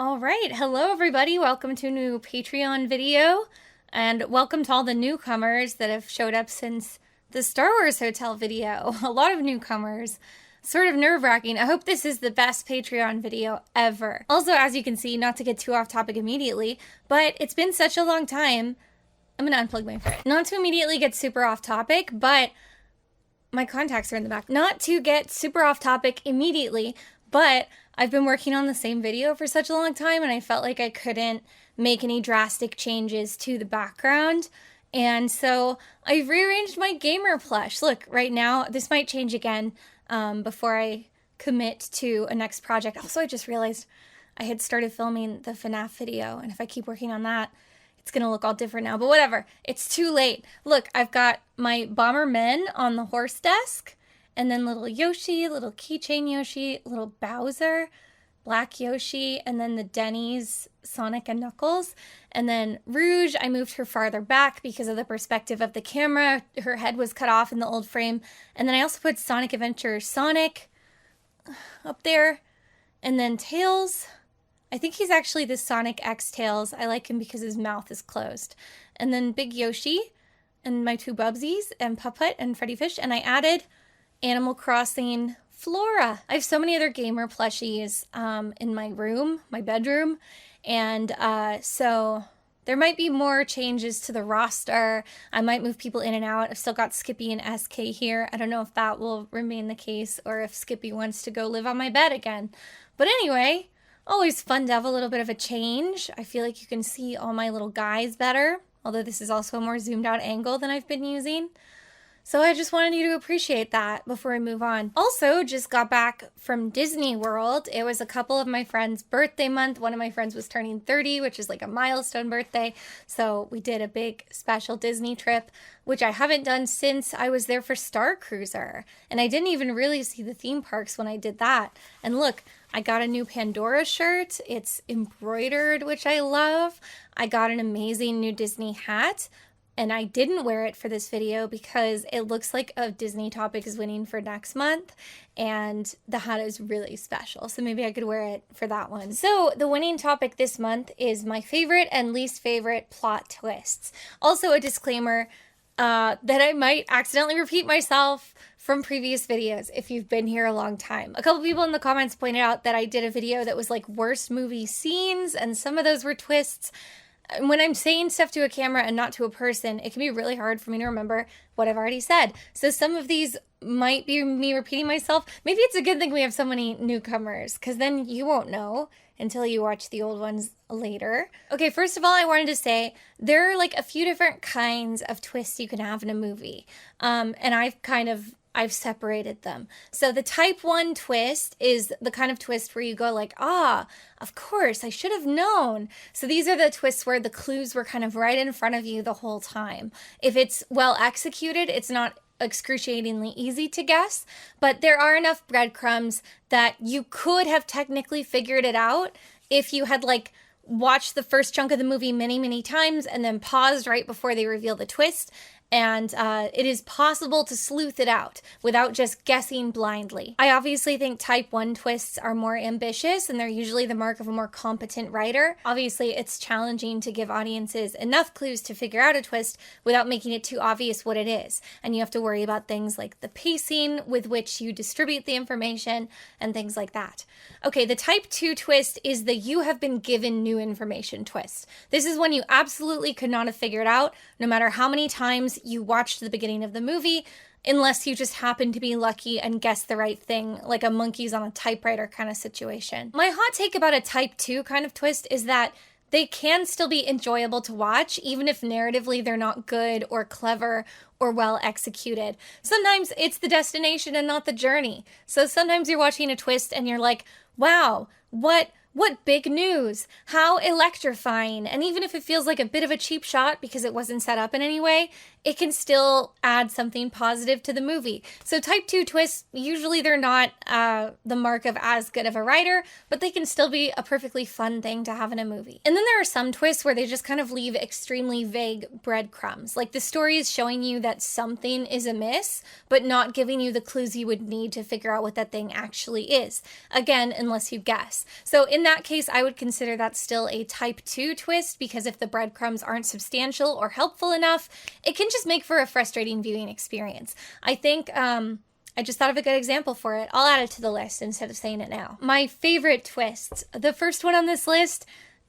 All right, hello everybody. Welcome to a new Patreon video, and welcome to all the newcomers that have showed up since the Star Wars Hotel video. A lot of newcomers. Sort of nerve-wracking. I hope this is the best Patreon video ever. Also, as you can see, not to get too off topic immediately, but it's been such a long time. I'm gonna unplug my phone. Not to immediately get super off topic, but my contacts are in the back. Not to get super off topic immediately, but I've been working on the same video for such a long time and I felt like I couldn't make any drastic changes to the background. And so I've rearranged my gamer plush. Look, right now, this might change again before I commit to a next project. Also, I just realized I had started filming the FNAF video, and if I keep working on that, it's gonna look all different now, but whatever. It's too late. Look, I've got my Bombermen on the horse desk, and then little Yoshi, little keychain Yoshi, little Bowser, Black Yoshi, and then the Denny's Sonic and Knuckles. And then Rouge, I moved her farther back because of the perspective of the camera. Her head was cut off in the old frame. And then I also put Sonic Adventure Sonic up there. And then Tails, I think he's actually the Sonic X Tails. I like him because his mouth is closed. And then Big Yoshi, and my two Bubsies, and Puppet, and Freddy Fish. And I added Animal Crossing Flora. I have so many other gamer plushies in my room, my bedroom, and so there might be more changes to the roster. I might move people in and out. I've still got Skippy and SK here. I don't know if that will remain the case or if Skippy wants to go live on my bed again. But anyway, always fun to have a little bit of a change. I feel like you can see all my little guys better, although this is also a more zoomed out angle than I've been using. So I just wanted you to appreciate that before I move on. Also, just got back from Disney World. It was a couple of my friends' birthday month. One of my friends was turning 30, which is like a milestone birthday. So we did a big special Disney trip, which I haven't done since I was there for Star Cruiser. And I didn't even really see the theme parks when I did that. And look, I got a new Pandora shirt. It's embroidered, which I love. I got an amazing new Disney hat. And I didn't wear it for this video because it looks like a Disney topic is winning for next month. And the hat is really special. So maybe I could wear it for that one. So the winning topic this month is my favorite and least favorite plot twists. Also a disclaimer that I might accidentally repeat myself from previous videos if you've been here a long time. A couple people in the comments pointed out that I did a video that was like worst movie scenes, and some of those were twists. When I'm saying stuff to a camera and not to a person, it can be really hard for me to remember what I've already said. So some of these might be me repeating myself. Maybe it's a good thing we have so many newcomers, because then you won't know until you watch the old ones later. Okay, first of all, I wanted to say there are like a few different kinds of twists you can have in a movie. And I've separated them. So the type 1 twist is the kind of twist where you go like, ah, of course, I should have known. So these are the twists where the clues were kind of right in front of you the whole time. If it's well executed, it's not excruciatingly easy to guess, but there are enough breadcrumbs that you could have technically figured it out if you had like watched the first chunk of the movie many times and then paused right before they reveal the twist. And it is possible to sleuth it out without just guessing blindly. I obviously think type 1 twists are more ambitious, and they're usually the mark of a more competent writer. Obviously, it's challenging to give audiences enough clues to figure out a twist without making it too obvious what it is. And you have to worry about things like the pacing with which you distribute the information and things like that. Okay, the type 2 twist is the you have been given new information twist. This is when you absolutely could not have figured out, no matter how many times you watched the beginning of the movie, unless you just happened to be lucky and guessed the right thing, like a monkeys on a typewriter kind of situation. My hot take about a type 2 kind of twist is that they can still be enjoyable to watch, even if narratively they're not good or clever or well executed. Sometimes it's the destination and not the journey. So sometimes you're watching a twist and you're like, wow, what big news, how electrifying. And even if it feels like a bit of a cheap shot because it wasn't set up in any way, it can still add something positive to the movie. So type 2 twists, usually they're not the mark of as good of a writer, but they can still be a perfectly fun thing to have in a movie. And then there are some twists where they just kind of leave extremely vague breadcrumbs. Like the story is showing you that something is amiss, but not giving you the clues you would need to figure out what that thing actually is. Again, unless you guess. So in that case, I would consider that still a type 2 twist, because if the breadcrumbs aren't substantial or helpful enough, it can just make for a frustrating viewing experience. I think, I just thought of a good example for it. I'll add it to the list instead of saying it now. My favorite twists. The first one on this list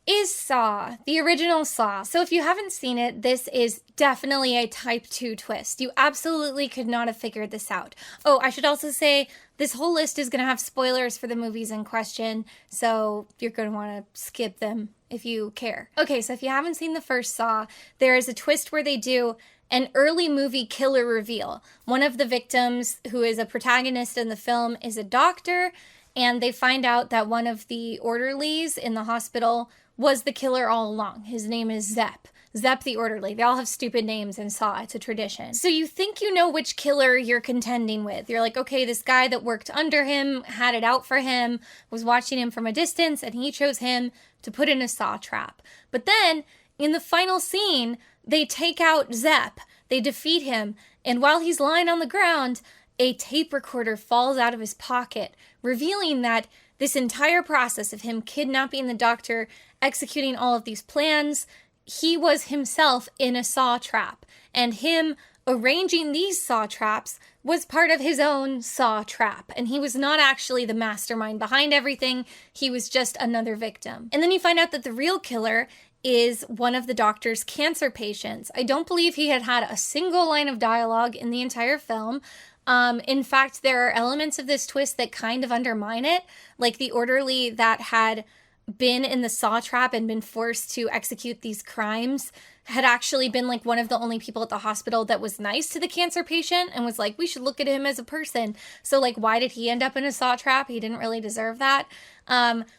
is Saw, the original Saw. So if you haven't seen it, this is definitely a type 2 twist. You absolutely could not have figured this out. Oh, I should also say this whole list is going to have spoilers for the movies in question, so you're going to want to skip them if you care. Okay, so if you haven't seen the first Saw, there is a twist where they do an early movie killer reveal. One of the victims, who is a protagonist in the film, is a doctor, and they find out that one of the orderlies in the hospital was the killer all along. His name is Zepp. Zepp the orderly. They all have stupid names in Saw. It's a tradition. So you think you know which killer you're contending with. You're like, okay, this guy that worked under him, had it out for him, was watching him from a distance, and he chose him to put in a Saw trap. But then, in the final scene, they take out Zepp. They defeat him, and while he's lying on the ground, a tape recorder falls out of his pocket, revealing that this entire process of him kidnapping the doctor, executing all of these plans, he was himself in a Saw trap. And him arranging these Saw traps was part of his own Saw trap. And he was not actually the mastermind behind everything. He was just another victim. And then you find out that the real killer is one of the doctor's cancer patients. I don't believe he had a single line of dialogue in the entire film. In fact, there are elements of this twist that kind of undermine it, like the orderly that had been in the Saw trap and been forced to execute these crimes had actually been like one of the only people at the hospital that was nice to the cancer patient and was like, we should look at him as a person. So like, why did he end up in a Saw trap? He didn't really deserve that.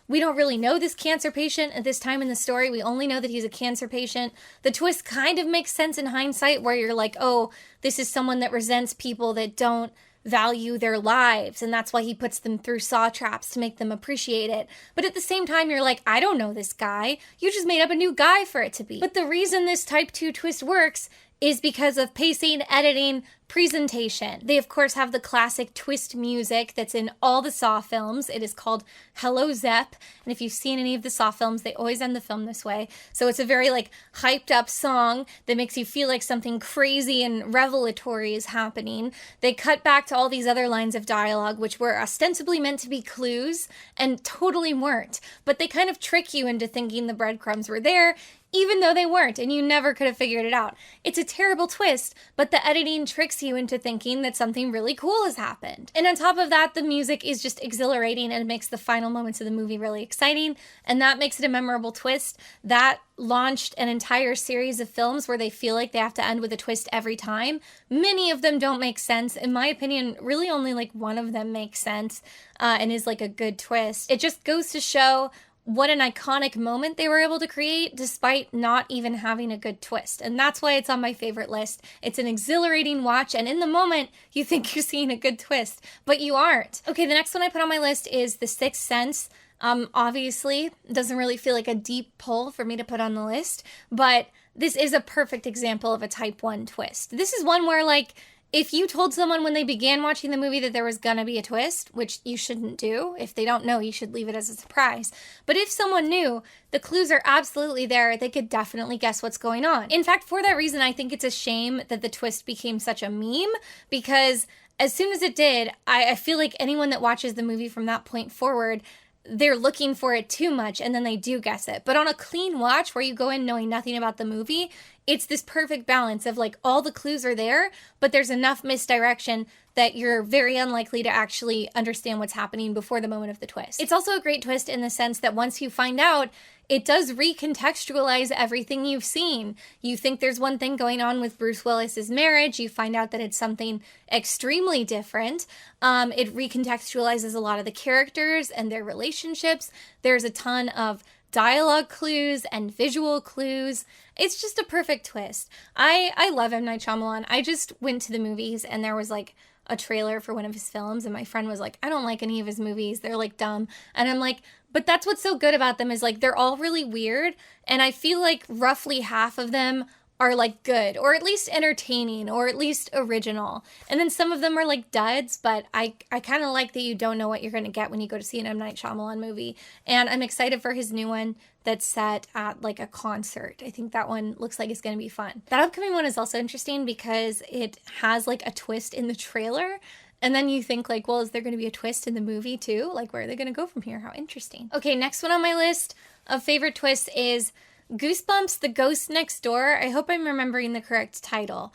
We don't really know this cancer patient at this time in the story. We only know that he's a cancer patient. The twist kind of makes sense in hindsight, where you're like, oh, this is someone that resents people that don't value their lives, and that's why he puts them through Saw traps to make them appreciate it. But at the same time, you're like, I don't know this guy. You just made up a new guy for it to be. But the reason this type 2 twist works is because of pacing, editing, presentation. They, of course, have the classic twist music that's in all the Saw films. It is called Hello Zepp. And if you've seen any of the Saw films, they always end the film this way. So it's a very like hyped up song that makes you feel like something crazy and revelatory is happening. They cut back to all these other lines of dialogue, which were ostensibly meant to be clues and totally weren't. But they kind of trick you into thinking the breadcrumbs were there, even though they weren't, and you never could have figured it out. It's a terrible twist, but the editing tricks you into thinking that something really cool has happened. And on top of that, the music is just exhilarating and makes the final moments of the movie really exciting, and that makes it a memorable twist. That launched an entire series of films where they feel like they have to end with a twist every time. Many of them don't make sense. In my opinion, really only like one of them makes sense and is like a good twist. It just goes to show what an iconic moment they were able to create despite not even having a good twist. And that's why it's on my favorite list. It's an exhilarating watch, and in the moment, you think you're seeing a good twist, but you aren't. Okay, the next one I put on my list is The Sixth Sense. Obviously, it doesn't really feel like a deep pull for me to put on the list, but this is a perfect example of a type 1 twist. This is one where, like, if you told someone when they began watching the movie that there was gonna be a twist, which you shouldn't do, if they don't know, you should leave it as a surprise. But if someone knew, the clues are absolutely there, they could definitely guess what's going on. In fact, for that reason, I think it's a shame that the twist became such a meme, because as soon as it did, I feel like anyone that watches the movie from that point forward, they're looking for it too much and then they do guess it. But on a clean watch where you go in knowing nothing about the movie, it's this perfect balance of like all the clues are there, but there's enough misdirection that you're very unlikely to actually understand what's happening before the moment of the twist. It's also a great twist in the sense that once you find out, it does recontextualize everything you've seen. You think there's one thing going on with Bruce Willis's marriage, you find out that it's something extremely different. It recontextualizes a lot of the characters and their relationships. There's a ton of dialogue clues and visual clues. It's just a perfect twist. I love M. Night Shyamalan. I just went to the movies and there was like a trailer for one of his films and my friend was like, I don't like any of his movies. They're like dumb. And I'm like, but that's what's so good about them is like they're all really weird. And I feel like roughly half of them are like good or at least entertaining or at least original. And then some of them are like duds, but I kind of like that you don't know what you're going to get when you go to see an M. Night Shyamalan movie. And I'm excited for his new one that's set at like a concert. I think that one looks like it's going to be fun. That upcoming one is also interesting because it has like a twist in the trailer. And then you think like, well, is there going to be a twist in the movie too? Like, where are they going to go from here? How interesting. Okay, next one on my list of favorite twists is Goosebumps, The Ghost Next Door. I hope I'm remembering the correct title.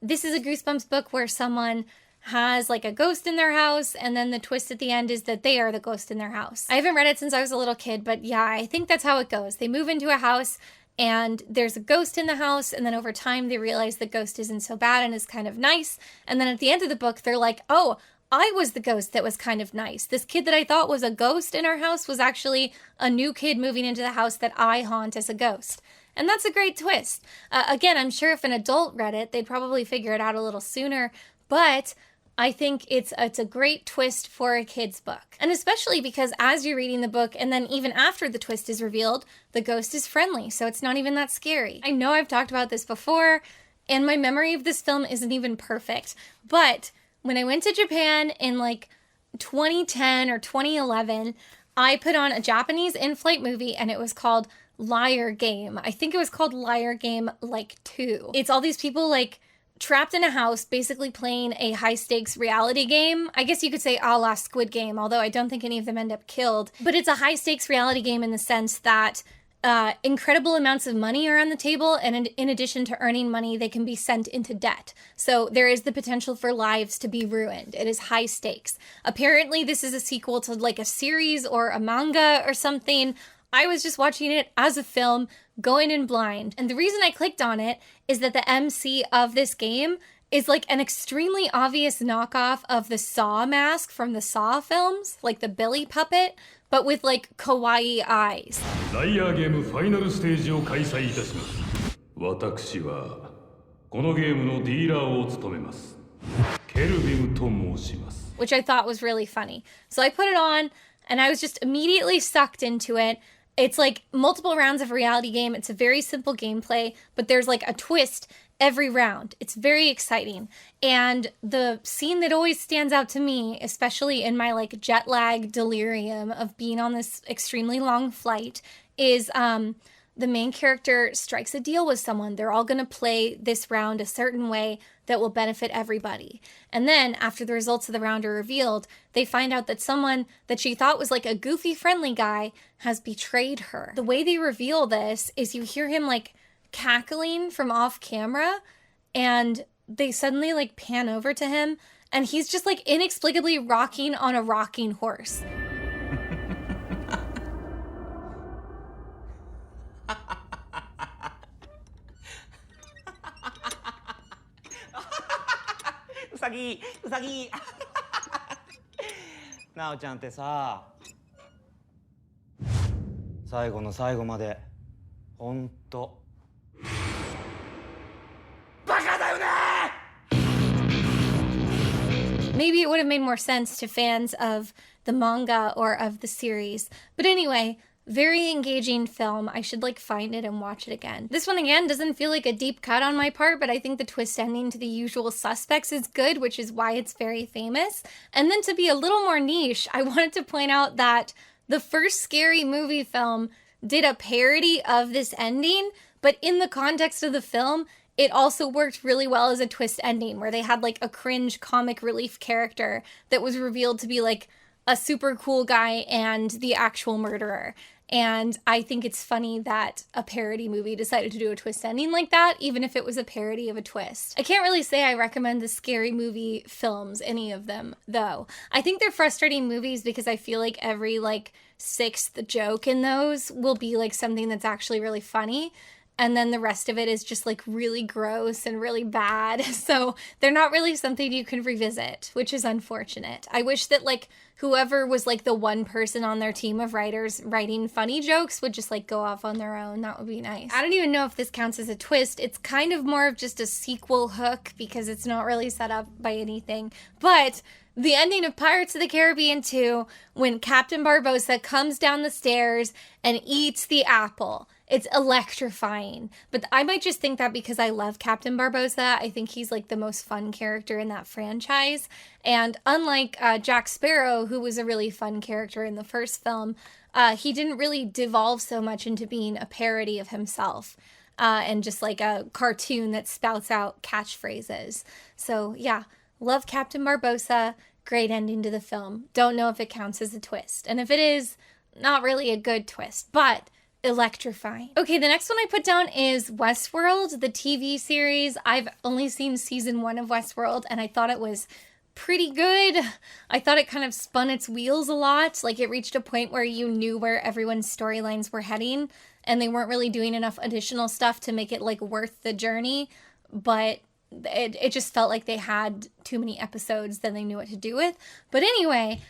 This is a Goosebumps book where someone has like a ghost in their house and then the twist at the end is that they are the ghost in their house. I haven't read it since I was a little kid, but yeah, I think that's how it goes. They move into a house and there's a ghost in the house and then over time they realize the ghost isn't so bad and is kind of nice. And then at the end of the book, they're like, oh, I was the ghost that was kind of nice. This kid that I thought was a ghost in our house was actually a new kid moving into the house that I haunt as a ghost. And that's a great twist. Again, I'm sure if an adult read it, they'd probably figure it out a little sooner, but I think it's a great twist for a kid's book. And especially because as you're reading the book and then even after the twist is revealed, the ghost is friendly, so it's not even that scary. I know I've talked about this before, and my memory of this film isn't even perfect, but when I went to Japan in like 2010 or 2011, I put on a Japanese in-flight movie and it was called Liar Game. I think it was called Liar Game like 2. It's all these people like trapped in a house basically playing a high-stakes reality game. I guess you could say a la Squid Game, although I don't think any of them end up killed. But it's a high-stakes reality game in the sense that incredible amounts of money are on the table, and in addition to earning money, they can be sent into debt. So there is the potential for lives to be ruined. It is high stakes. Apparently, this is a sequel to like a series or a manga or something. I was just watching it as a film, going in blind. And the reason I clicked on it is that the MC of this game is like an extremely obvious knockoff of the Saw mask from the Saw films, like the Billy puppet, but with like kawaii eyes. ライアーゲームファイナルステージを開催いたします。私はこのゲームのディーラーを務めます。ケルビムと申します。Which I thought was really funny. So I put it on and I was just immediately sucked into it. It's like multiple rounds of a reality game. It's a very simple gameplay, but there's like a twist every round. It's very exciting. And the scene that always stands out to me, especially in my like jet lag delirium of being on this extremely long flight, is the main character strikes a deal with someone. They're all going to play this round a certain way that will benefit everybody. And then after the results of the round are revealed, they find out that someone that she thought was like a goofy friendly guy has betrayed her. The way they reveal this is you hear him like cackling from off camera and they suddenly like pan over to him and he's just like inexplicably rocking on a rocking horse. うさぎうさぎなおちゃんってさ最後の最後までほんとバカだよね Maybe it would have made more sense to fans of the manga or of the series. But anyway, very engaging film. I should like find it and watch it again. This one again doesn't feel like a deep cut on my part, but I think the twist ending to The Usual Suspects is good, which is why it's very famous. And then to be a little more niche, I wanted to point out that the first Scary Movie film did a parody of this ending, but in the context of the film, it also worked really well as a twist ending where they had like a cringe comic relief character that was revealed to be like a super cool guy and the actual murderer. And I think it's funny that a parody movie decided to do a twist ending like that, even if it was a parody of a twist. I can't really say I recommend the Scary Movie films, any of them, though. I think they're frustrating movies because I feel like every like sixth joke in those will be like something that's actually really funny. and then the rest of it is just like really gross and really bad. So they're not really something you can revisit, which is unfortunate. I wish that like whoever was like the one person on their team of writers writing funny jokes would just like go off on their own. That would be nice. I don't even know if this counts as a twist. It's kind of more of just a sequel hook because it's not really set up by anything. But the ending of Pirates of the Caribbean 2, when Captain Barbossa comes down the stairs and eats the apple. It's electrifying. But I might just think that because I love Captain Barbossa. I think he's like the most fun character in that franchise. And unlike Jack Sparrow, who was a really fun character in the first film, he didn't really devolve so much into being a parody of himself. And just like a cartoon that spouts out catchphrases. So yeah. Love Captain Barbossa. Great ending to the film. Don't know if it counts as a twist. And if it is, not really a good twist, but electrifying. Okay, the next one I put down is Westworld, the TV series. I've only seen season 1 of Westworld, and I thought it was pretty good. I thought it kind of spun its wheels a lot. Like it reached a point where you knew where everyone's storylines were heading, and they weren't really doing enough additional stuff to make it like worth the journey. But it just felt like they had too many episodes than they knew what to do with. But anyway,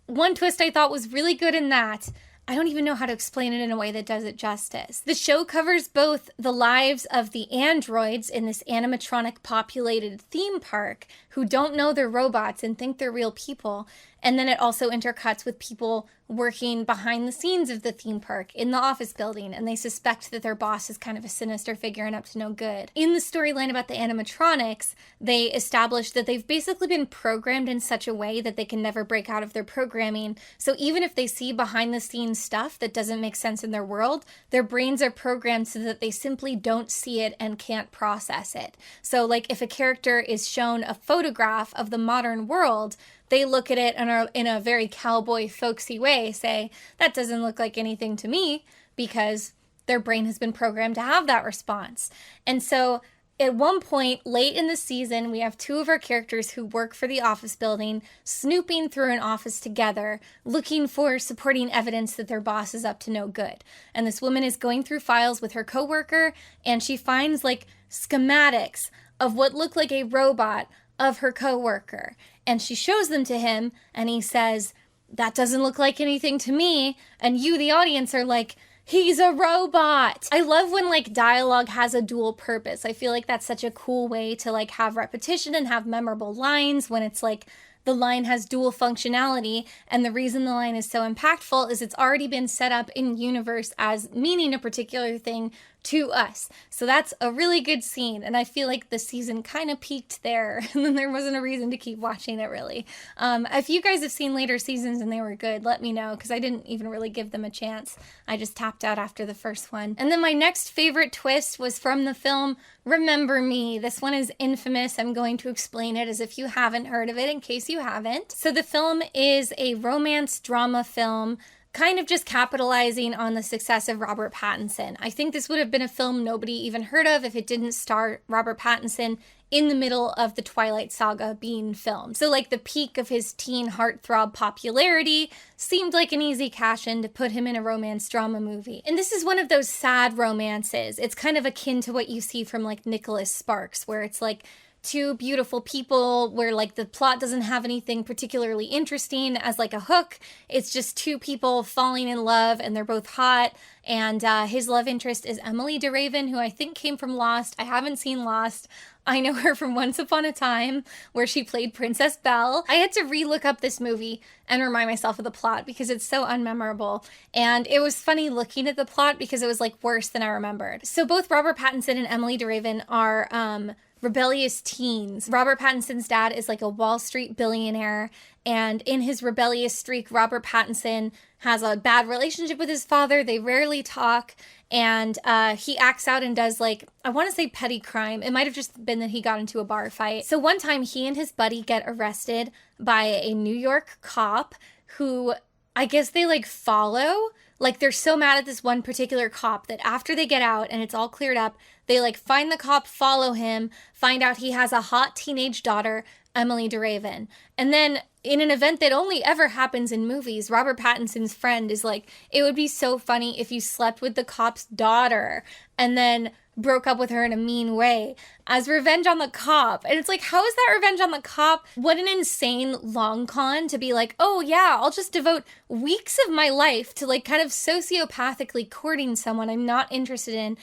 one twist I thought was really good in that, I don't even know how to explain it in a way that does it justice. The show covers both the lives of the androids in this animatronic populated theme park who don't know they're robots and think they're real people. And then it also intercuts with people working behind the scenes of the theme park in the office building, and they suspect that their boss is kind of a sinister figure and up to no good. In the storyline about the animatronics, they establish that they've basically been programmed in such a way that they can never break out of their programming. So even if they see behind the scenes stuff that doesn't make sense in their world, their brains are programmed so that they simply don't see it and can't process it. So like if a character is shown a photograph of the modern world, they look at it and are in a very cowboy folksy way say, that doesn't look like anything to me, because their brain has been programmed to have that response. And so at one point late in the season, we have 2 of our characters who work for the office building, snooping through an office together, looking for supporting evidence that their boss is up to no good. And this woman is going through files with her coworker, and she finds like schematics of what look like a robot of her coworker. And she shows them to him, and he says, that doesn't look like anything to me. And you, the audience, are like, he's a robot. I love when like dialogue has a dual purpose. I feel like that's such a cool way to like have repetition and have memorable lines when it's like the line has dual functionality, and the reason the line is so impactful is it's already been set up in universe as meaning a particular thing to us. So that's a really good scene, and I feel like the season kind of peaked there, and then there wasn't a reason to keep watching it, really. If you guys have seen later seasons and they were good, let me know, because I didn't even really give them a chance. I just tapped out after the first one. And then my next favorite twist was from the film Remember Me. This one is infamous. I'm going to explain it as if you haven't heard of it, in case you haven't. So the film is a romance drama film, kind of just capitalizing on the success of Robert Pattinson. I think this would have been a film nobody even heard of if it didn't star Robert Pattinson in the middle of the Twilight Saga being filmed. So like the peak of his teen heartthrob popularity seemed like an easy cash-in to put him in a romance drama movie. And this is one of those sad romances. It's kind of akin to what you see from like Nicholas Sparks, where it's like 2 beautiful people where like the plot doesn't have anything particularly interesting as like a hook. It's just 2 people falling in love, and they're both hot. And his love interest is Emily DeRaven, who I think came from Lost. I haven't seen Lost. I know her from Once Upon a Time, where she played Princess Belle. I had to re-look up this movie and remind myself of the plot because it's so unmemorable. And it was funny looking at the plot because it was like worse than I remembered. So both Robert Pattinson and Emily DeRaven are rebellious teens. Robert Pattinson's dad is like a Wall Street billionaire, and in his rebellious streak, Robert Pattinson has a bad relationship with his father. They rarely talk, and he acts out and does like, I want to say petty crime. It might have just been that he got into a bar fight. So one time he and his buddy get arrested by a New York cop who I guess they like follow. Like they're so mad at this one particular cop that after they get out and it's all cleared up, they like find the cop, follow him, find out he has a hot teenage daughter, Emily DeRaven. And then in an event that only ever happens in movies, Robert Pattinson's friend is like, it would be so funny if you slept with the cop's daughter. And then broke up with her in a mean way as revenge on the cop. And it's like, how is that revenge on the cop? What an insane long con to be like, oh yeah, I'll just devote weeks of my life to like kind of sociopathically courting someone I'm not interested in.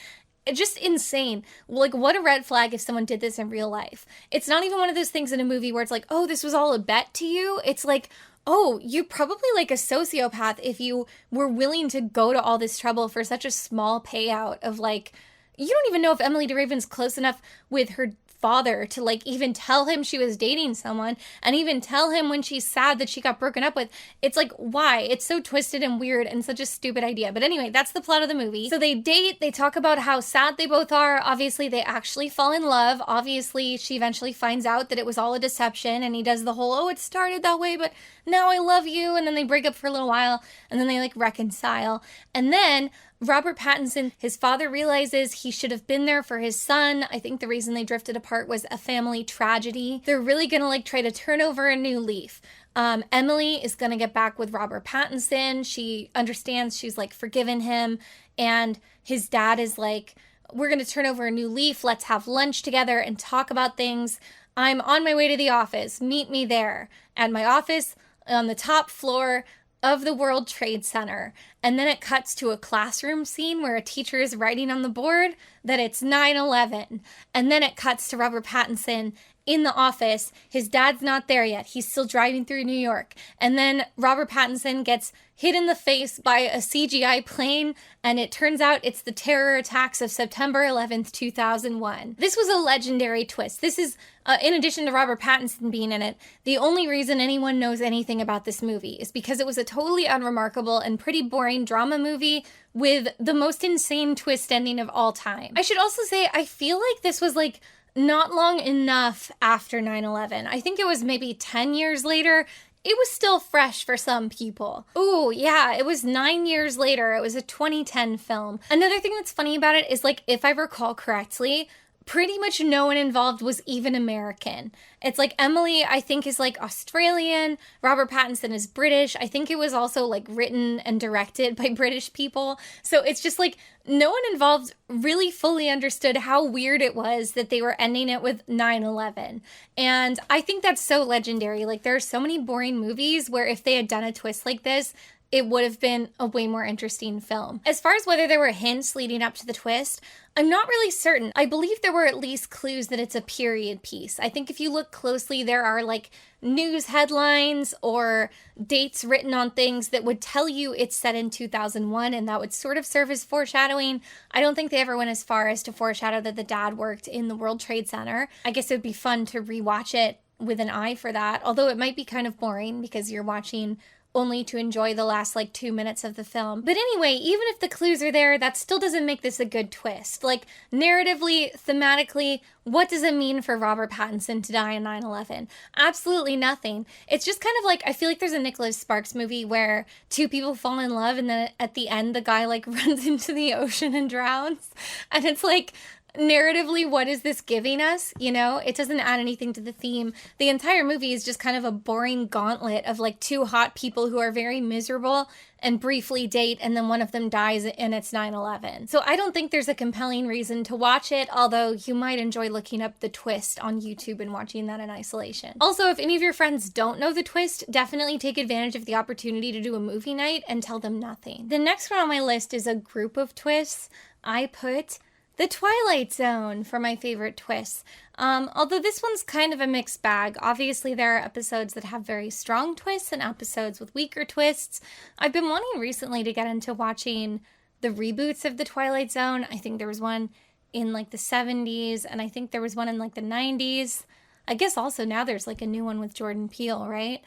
It's just insane. Like, what a red flag if someone did this in real life. It's not even one of those things in a movie where it's like, oh, this was all a bet to you. It's like, oh, you're probably like a sociopath if you were willing to go to all this trouble for such a small payout of like, you don't even know if Emily DeRaven's close enough with her father to like even tell him she was dating someone and even tell him when she's sad that she got broken up with. It's like, why? It's so twisted and weird and such a stupid idea. But anyway, that's the plot of the movie. So they date, they talk about how sad they both are. Obviously, they actually fall in love. Obviously, she eventually finds out that it was all a deception, and he does the whole, oh, it started that way, but now I love you. And then they break up for a little while, and then they like reconcile. And then Robert Pattinson, his father realizes he should have been there for his son. I think the reason they drifted apart was a family tragedy. They're really gonna like try to turn over a new leaf. Emily is gonna get back with Robert Pattinson. She understands, she's like forgiven him, and his dad is like, we're gonna turn over a new leaf. Let's have lunch together and talk about things. I'm on my way to the office. Meet me there. At my office on the top floor of the World Trade Center. And then it cuts to a classroom scene where a teacher is writing on the board that it's 9/11. And then it cuts to Robert Pattinson in the office. His dad's not there yet. He's still driving through New York. And then Robert Pattinson gets hit in the face by a CGI plane, and it turns out it's the terror attacks of September 11th, 2001. This was a legendary twist. This is, in addition to Robert Pattinson being in it, the only reason anyone knows anything about this movie is because it was a totally unremarkable and pretty boring drama movie with the most insane twist ending of all time. I should also say, I feel like this was like not long enough after 9/11. I think it was maybe 10 years later. It was still fresh for some people. Ooh, yeah, it was 9 years later. It was a 2010 film. Another thing that's funny about it is, like, if I recall correctly, pretty much no one involved was even American. It's like Emily, I think, is like Australian. Robert Pattinson is British. I think it was also like written and directed by British people. So it's just like no one involved really fully understood how weird it was that they were ending it with 9/11. And I think that's so legendary. Like, there are so many boring movies where if they had done a twist like this, it would have been a way more interesting film. As far as whether there were hints leading up to the twist, I'm not really certain. I believe there were at least clues that it's a period piece. I think if you look closely, there are like news headlines or dates written on things that would tell you it's set in 2001, and that would sort of serve as foreshadowing. I don't think they ever went as far as to foreshadow that the dad worked in the World Trade Center. I guess it would be fun to rewatch it with an eye for that, although it might be kind of boring because you're watching only to enjoy the last like 2 minutes of the film. But anyway, even if the clues are there, that still doesn't make this a good twist. Like, narratively, thematically, what does it mean for Robert Pattinson to die in 9/11? Absolutely nothing. It's just kind of like, I feel like there's a Nicholas Sparks movie where two people fall in love and then at the end the guy like runs into the ocean and drowns. And it's like, narratively, what is this giving us? You know, it doesn't add anything to the theme. The entire movie is just kind of a boring gauntlet of like two hot people who are very miserable and briefly date, and then one of them dies and it's 9/11. So I don't think there's a compelling reason to watch it, although you might enjoy looking up the twist on YouTube and watching that in isolation. Also, if any of your friends don't know the twist, definitely take advantage of the opportunity to do a movie night and tell them nothing. The next one on my list is a group of twists. I put The Twilight Zone for my favorite twists. Although this one's kind of a mixed bag. Obviously, there are episodes that have very strong twists and episodes with weaker twists. I've been wanting recently to get into watching the reboots of The Twilight Zone. I think there was one in like the 70s, and I think there was one in like the 90s. I guess also now there's like a new one with Jordan Peele, right?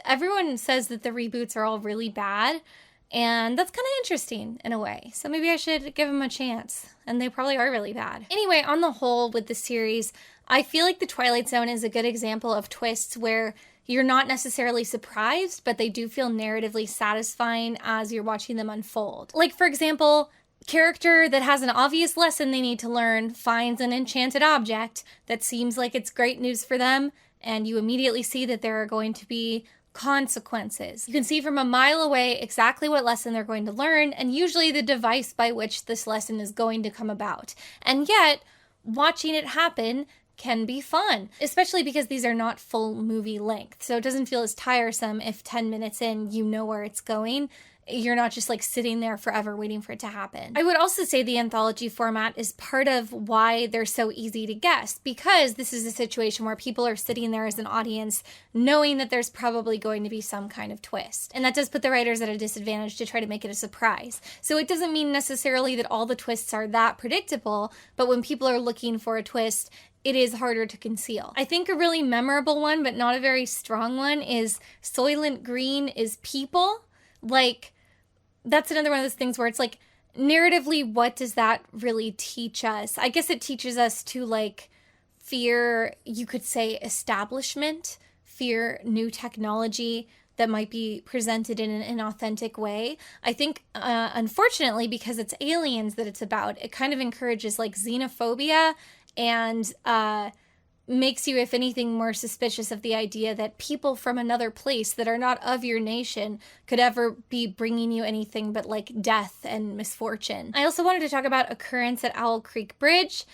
Everyone says that the reboots are all really bad. And that's kind of interesting in a way. So maybe I should give them a chance. And they probably are really bad. Anyway, on the whole with the series, I feel like The Twilight Zone is a good example of twists where you're not necessarily surprised, but they do feel narratively satisfying as you're watching them unfold. Like, for example, character that has an obvious lesson they need to learn finds an enchanted object that seems like it's great news for them, and you immediately see that there are going to be consequences. You can see from a mile away exactly what lesson they're going to learn, and usually the device by which this lesson is going to come about. And yet, watching it happen can be fun, especially because these are not full movie length. So it doesn't feel as tiresome if 10 minutes in you know where it's going. You're not just like sitting there forever waiting for it to happen. I would also say the anthology format is part of why they're so easy to guess, because this is a situation where people are sitting there as an audience knowing that there's probably going to be some kind of twist. And that does put the writers at a disadvantage to try to make it a surprise. So it doesn't mean necessarily that all the twists are that predictable, but when people are looking for a twist, it is harder to conceal. I think a really memorable one, but not a very strong one, is Soylent Green is people. Like, that's another one of those things where it's like, narratively, what does that really teach us? I guess it teaches us to like fear, you could say, establishment, fear new technology that might be presented in an inauthentic way. I think, unfortunately, because it's aliens that it's about, it kind of encourages like xenophobia and makes you, if anything, more suspicious of the idea that people from another place that are not of your nation could ever be bringing you anything but like death and misfortune. I also wanted to talk about Occurrence at Owl Creek Bridge,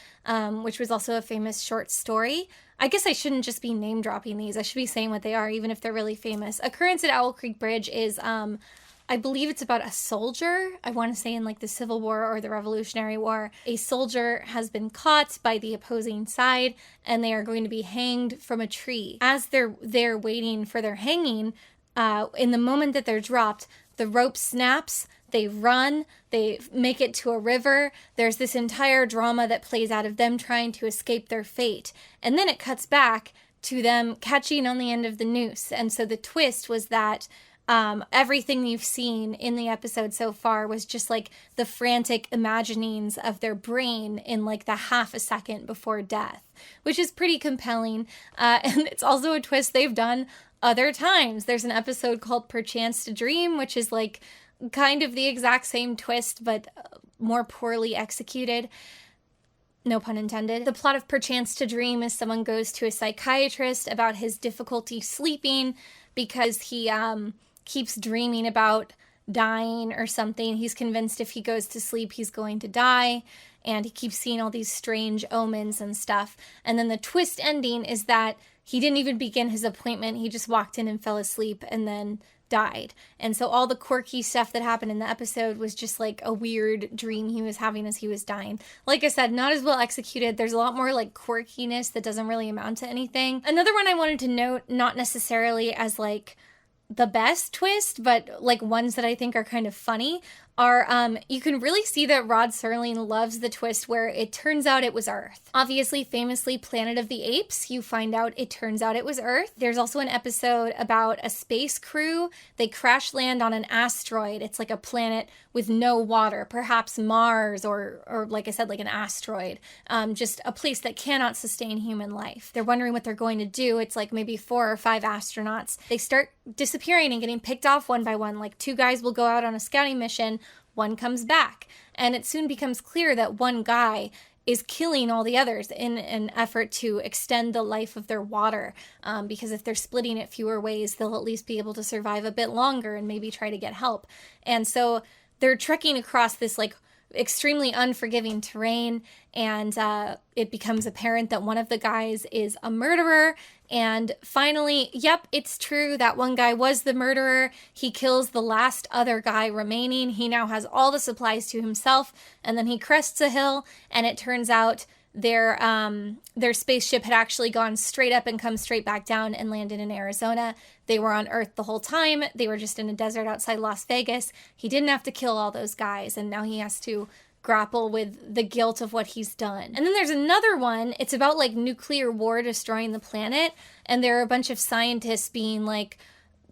which was also a famous short story. I guess I shouldn't just be name dropping these. I should be saying what they are, even if they're really famous. Occurrence at Owl Creek Bridge is, I believe it's about a soldier, I want to say in like the Civil War or the Revolutionary War. A soldier has been caught by the opposing side and they are going to be hanged from a tree. As they're waiting for their hanging, in the moment that they're dropped, the rope snaps, they run, they make it to a river. There's this entire drama that plays out of them trying to escape their fate. And then it cuts back to them catching on the end of the noose. And so the twist was that everything you've seen in the episode so far was just like the frantic imaginings of their brain in like the half a second before death, which is pretty compelling. And it's also a twist they've done other times. There's an episode called Perchance to Dream, which is like kind of the exact same twist, but more poorly executed. No pun intended. The plot of Perchance to Dream is someone goes to a psychiatrist about his difficulty sleeping because he keeps dreaming about dying or something. He's convinced if he goes to sleep, he's going to die. And he keeps seeing all these strange omens and stuff. And then the twist ending is that he didn't even begin his appointment. He just walked in and fell asleep and then died. And so all the quirky stuff that happened in the episode was just like a weird dream he was having as he was dying. Like I said, not as well executed. There's a lot more like quirkiness that doesn't really amount to anything. Another one I wanted to note, not necessarily as like the best twist, but like ones that I think are kind of funny, are you can really see that Rod Serling loves the twist where it turns out it was Earth. Obviously, famously, Planet of the Apes, you find out it turns out it was Earth. There's also an episode about a space crew. They crash land on an asteroid. It's like a planet with no water, perhaps Mars or like I said, like an asteroid, just a place that cannot sustain human life. They're wondering what they're going to do. It's like maybe 4 or 5 astronauts. They start disappearing and getting picked off one by one. Like 2 guys will go out on a scouting mission, 1 comes back, and it soon becomes clear that one guy is killing all the others in an effort to extend the life of their water, because if they're splitting it fewer ways, they'll at least be able to survive a bit longer and maybe try to get help. And so they're trekking across this like extremely unforgiving terrain, and it becomes apparent that one of the guys is a murderer. And finally, yep, it's true, that one guy was the murderer. He kills the last other guy remaining. He now has all the supplies to himself, and then he crests a hill, and it turns out their spaceship had actually gone straight up and come straight back down and landed in Arizona. They were on Earth the whole time. They were just in a desert outside Las Vegas. He didn't have to kill all those guys, and now he has to grapple with the guilt of what he's done. And then there's another one. It's about like nuclear war destroying the planet, and there are a bunch of scientists being like,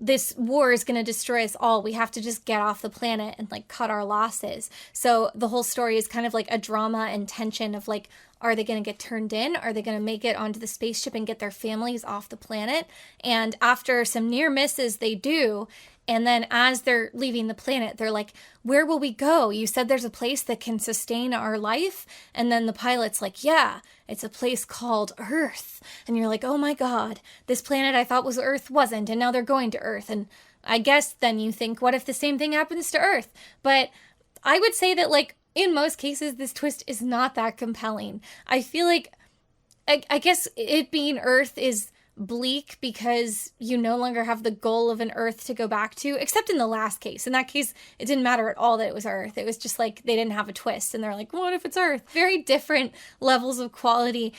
this war is going to destroy us all. We have to just get off the planet and like cut our losses. So the whole story is kind of like a drama and tension of like Are they going to get turned in? Are they going to make it onto the spaceship and get their families off the planet? And after some near misses, they do. And then as they're leaving the planet, they're like, where will we go? You said there's a place that can sustain our life. And then the pilot's like, yeah, it's a place called Earth. And you're like, oh my God, this planet I thought was Earth wasn't. And now they're going to Earth. And I guess then you think, what if the same thing happens to Earth? But I would say that, like, in most cases, this twist is not that compelling. I feel like, I guess it being Earth is bleak because you no longer have the goal of an Earth to go back to, except in the last case. In that case, it didn't matter at all that it was Earth. It was just like they didn't have a twist and they're like, what if it's Earth? Very different levels of quality.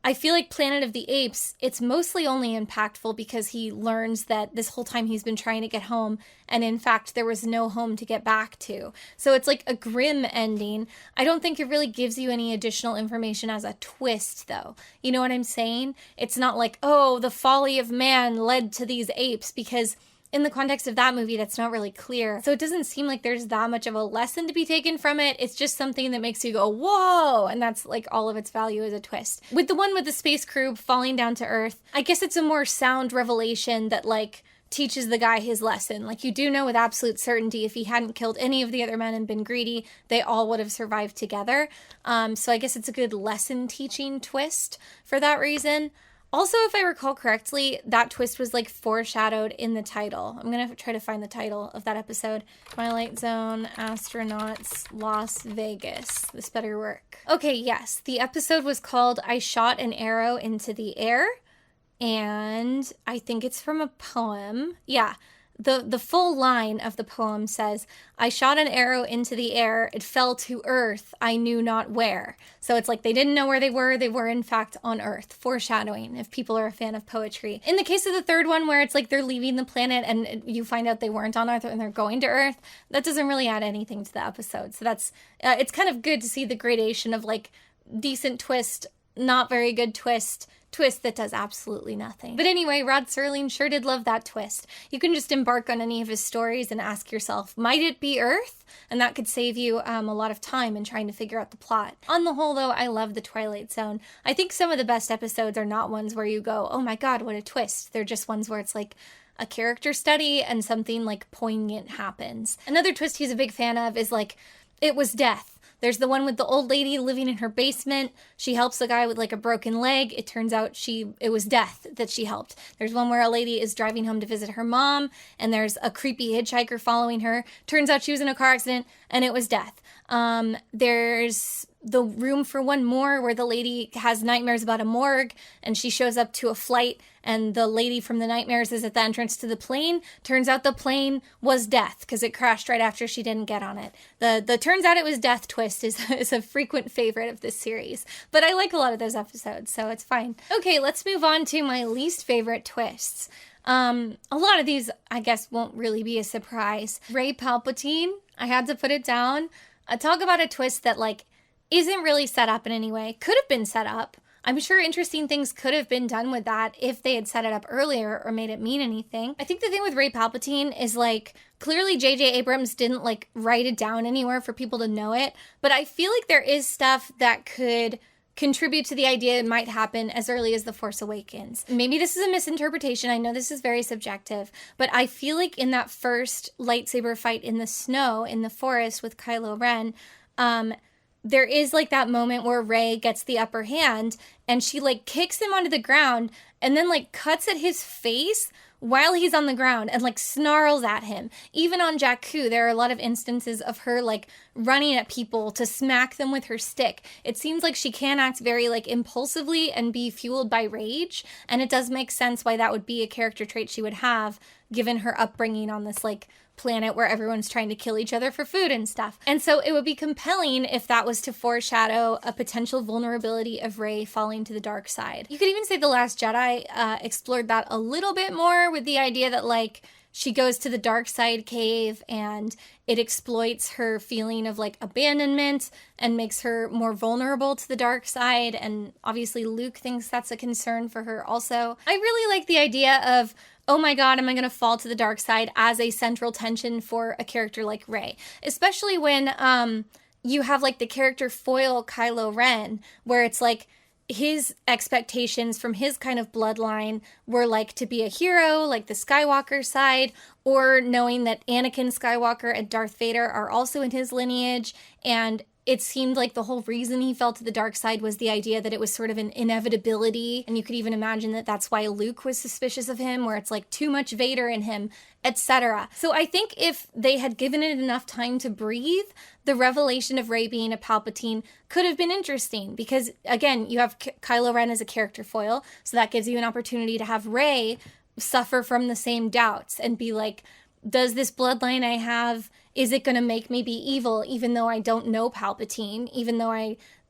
I feel like Planet of the Apes, it's mostly only impactful because he learns that this whole time he's been trying to get home, and in fact, there was no home to get back to. So it's like a grim ending. I don't think it really gives you any additional information as a twist, though. You know what I'm saying? It's not like, oh, the folly of man led to these apes, because in the context of that movie, that's not really clear. So it doesn't seem like there's that much of a lesson to be taken from it. It's just something that makes you go, whoa! And that's like all of its value as a twist. With the one with the space crew falling down to Earth, I guess it's a more sound revelation that like teaches the guy his lesson. Like, you do know with absolute certainty if he hadn't killed any of the other men and been greedy, they all would have survived together. So I guess it's a good lesson teaching twist for that reason. Also, if I recall correctly, that twist was like foreshadowed in the title. I'm going to try to find the title of that episode. Twilight Zone, Astronauts, Las Vegas. This better work. Okay, yes. The episode was called I Shot an Arrow into the Air. And I think it's from a poem. Yeah. The full line of the poem says, I shot an arrow into the air, it fell to earth, I knew not where. So it's like they didn't know where they were in fact on Earth. Foreshadowing, if people are a fan of poetry. In the case of the third one, where it's like they're leaving the planet and you find out they weren't on Earth and they're going to Earth, that doesn't really add anything to the episode. So that's, it's kind of good to see the gradation of like decent twist, not very good twist that does absolutely nothing. But anyway, Rod Serling sure did love that twist. You can just embark on any of his stories and ask yourself, might it be Earth? And that could save you a lot of time in trying to figure out the plot. On the whole, though, I love the Twilight Zone. I think some of the best episodes are not ones where you go, oh my God, what a twist. They're just ones where it's like a character study and something like poignant happens. Another twist he's a big fan of is like, it was death. There's the one with the old lady living in her basement. She helps a guy with like a broken leg. It turns out it was death that she helped. There's one where a lady is driving home to visit her mom and there's a creepy hitchhiker following her. Turns out she was in a car accident and it was death. There's the Room for One More, where the lady has nightmares about a morgue and she shows up to a flight and the lady from the nightmares is at the entrance to the plane. Turns out the plane was death because it crashed right after she didn't get on it. The turns out it was death twist is a frequent favorite of this series, but I like a lot of those episodes, so it's fine. Okay, let's move on to my least favorite twists. A lot of these, I guess, won't really be a surprise. Rey Palpatine, I had to put it down. Talk about a twist that, like, isn't really set up in any way. Could have been set up. I'm sure interesting things could have been done with that if they had set it up earlier or made it mean anything. I think the thing with Rey Palpatine is, like, clearly J.J. Abrams didn't, like, write it down anywhere for people to know it, but I feel like there is stuff that could contribute to the idea it might happen as early as The Force Awakens. Maybe this is a misinterpretation. I know this is very subjective, but I feel like in that first lightsaber fight in the snow in the forest with Kylo Ren, there is like that moment where Rey gets the upper hand and she like kicks him onto the ground and then like cuts at his face while he's on the ground and like snarls at him. Even on Jakku, there are a lot of instances of her like running at people to smack them with her stick. It seems like she can act very like impulsively and be fueled by rage, and it does make sense why that would be a character trait she would have given her upbringing on this like planet where everyone's trying to kill each other for food and stuff. And so it would be compelling if that was to foreshadow a potential vulnerability of Rey falling to the dark side. You could even say The Last Jedi explored that a little bit more with the idea that like she goes to the dark side cave and it exploits her feeling of like abandonment and makes her more vulnerable to the dark side. And obviously Luke thinks that's a concern for her also. I really like the idea of, oh my God, am I going to fall to the dark side as a central tension for a character like Rey? Especially when you have like the character foil Kylo Ren, where it's like his expectations from his kind of bloodline were like to be a hero, like the Skywalker side, or knowing that Anakin Skywalker and Darth Vader are also in his lineage. And it seemed like the whole reason he fell to the dark side was the idea that it was sort of an inevitability. And you could even imagine that that's why Luke was suspicious of him, where it's like too much Vader in him, etc. So I think if they had given it enough time to breathe, the revelation of Rey being a Palpatine could have been interesting, because again, you have Kylo Ren as a character foil, so that gives you an opportunity to have Rey suffer from the same doubts and be like, does this bloodline I have, is it going to make me be evil even though I don't know Palpatine, even though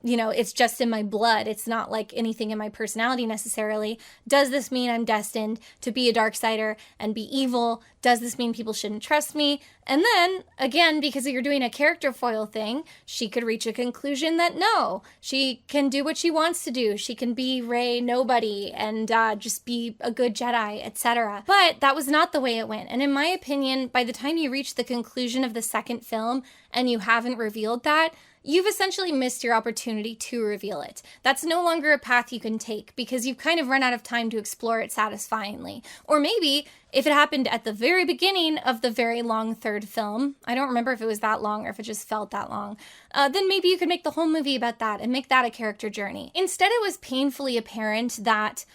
it's just in my blood. It's not like anything in my personality necessarily. Does this mean I'm destined to be a Darksider and be evil? Does this mean people shouldn't trust me? And then, again, because you're doing a character foil thing, she could reach a conclusion that no, she can do what she wants to do. She can be Rey nobody and just be a good Jedi, etc. But that was not the way it went. And in my opinion, by the time you reach the conclusion of the second film and you haven't revealed that, you've essentially missed your opportunity to reveal it. That's no longer a path you can take because you've kind of run out of time to explore it satisfyingly. Or maybe if it happened at the very beginning of the very long third film, I don't remember if it was that long or if it just felt that long, then maybe you could make the whole movie about that and make that a character journey. Instead, it was painfully apparent that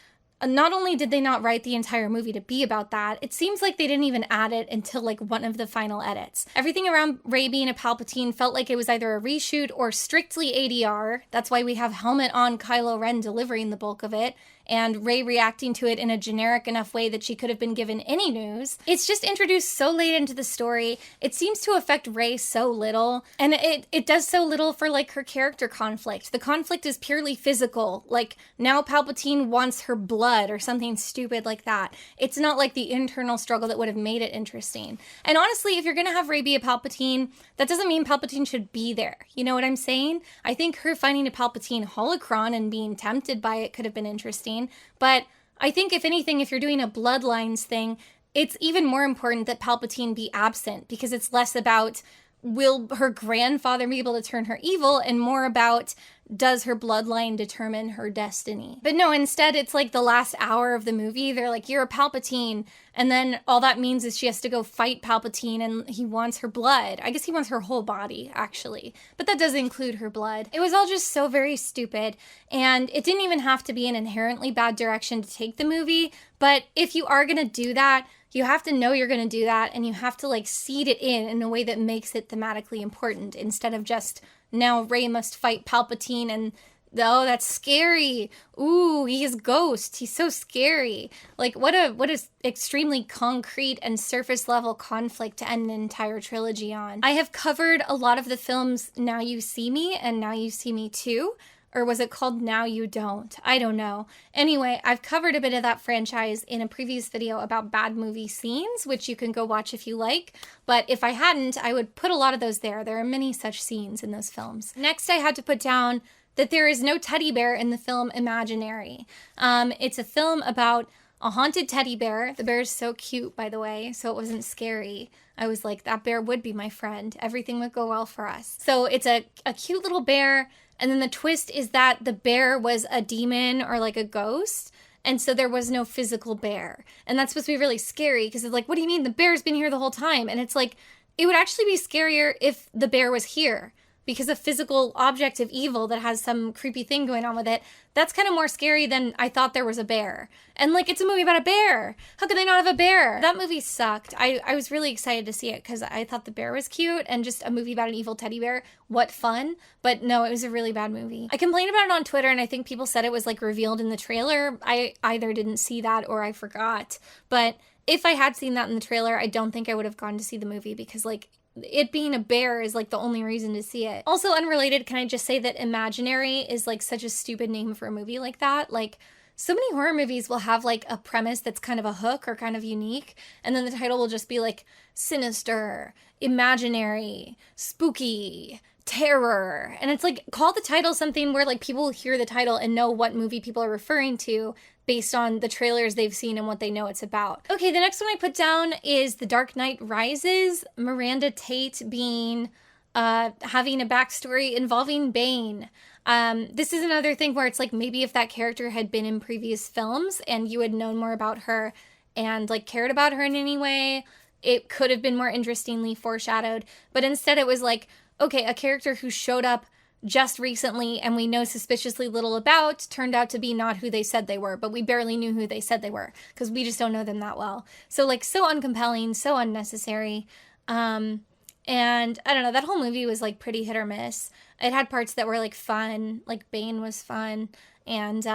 not only did they not write the entire movie to be about that, it seems like they didn't even add it until like one of the final edits. Everything around Rey being a Palpatine felt like it was either a reshoot or strictly ADR. That's why we have helmet on Kylo Ren delivering the bulk of it, and Rey reacting to it in a generic enough way that she could have been given any news. It's just introduced so late into the story. It seems to affect Rey so little, and it does so little for like her character conflict. The conflict is purely physical, like now Palpatine wants her blood or something stupid like that. It's not like the internal struggle that would have made it interesting. And honestly, if you're gonna have Rey be a Palpatine, that doesn't mean Palpatine should be there. You know what I'm saying? I think her finding a Palpatine holocron and being tempted by it could have been interesting. But I think if anything, if you're doing a bloodlines thing, it's even more important that Palpatine be absent, because it's less about will her grandfather be able to turn her evil and more about does her bloodline determine her destiny. But no, instead it's like the last hour of the movie, they're like, you're a Palpatine, and then all that means is she has to go fight Palpatine and he wants her blood. I guess he wants her whole body, actually, but that does include her blood. It was all just so very stupid, and it didn't even have to be an inherently bad direction to take the movie, but if you are gonna do that, you have to know you're going to do that, and you have to like seed it in a way that makes it thematically important, instead of just now Rey must fight Palpatine and oh, that's scary. Ooh, he's Ghost. He's so scary. Like what a extremely concrete and surface level conflict to end an entire trilogy on. I have covered a lot of the films Now You See Me and Now You See Me Too. Or was it called Now You Don't? I don't know. Anyway, I've covered a bit of that franchise in a previous video about bad movie scenes, which you can go watch if you like. But if I hadn't, I would put a lot of those there. There are many such scenes in those films. Next, I had to put down that there is no teddy bear in the film Imaginary. It's a film about a haunted teddy bear. The bear is so cute, by the way, so it wasn't scary. I was like, that bear would be my friend. Everything would go well for us. So it's a cute little bear. And then the twist is that the bear was a demon or like a ghost. And so there was no physical bear. And that's supposed to be really scary because it's like, what do you mean? The bear's been here the whole time. And it's like, it would actually be scarier if the bear was here, because a physical object of evil that has some creepy thing going on with it, that's kind of more scary than I thought there was a bear. And like, it's a movie about a bear. How could they not have a bear? That movie sucked. I was really excited to see it because I thought the bear was cute, and just a movie about an evil teddy bear. What fun. But no, it was a really bad movie. I complained about it on Twitter, and I think people said it was like revealed in the trailer. I either didn't see that or I forgot. But if I had seen that in the trailer, I don't think I would have gone to see the movie, because like, it being a bear is like the only reason to see it. Also unrelated, can I just say that Imaginary is like such a stupid name for a movie like that? Like, so many horror movies will have like a premise that's kind of a hook or kind of unique, and then the title will just be like sinister, imaginary, spooky, terror. And it's like, call the title something where like people will hear the title and know what movie people are referring to based on the trailers they've seen and what they know it's about. Okay, the next one I put down is The Dark Knight Rises. Miranda Tate being having a backstory involving Bane. This is another thing where it's like maybe if that character had been in previous films and you had known more about her and like cared about her in any way, it could have been more interestingly foreshadowed. But instead it was like, okay, a character who showed up just recently and we know suspiciously little about turned out to be not who they said they were, but we barely knew who they said they were because we just don't know them that well. So like so uncompelling, so unnecessary. And I don't know, that whole movie was like pretty hit or miss. It had parts that were like fun, like Bane was fun. And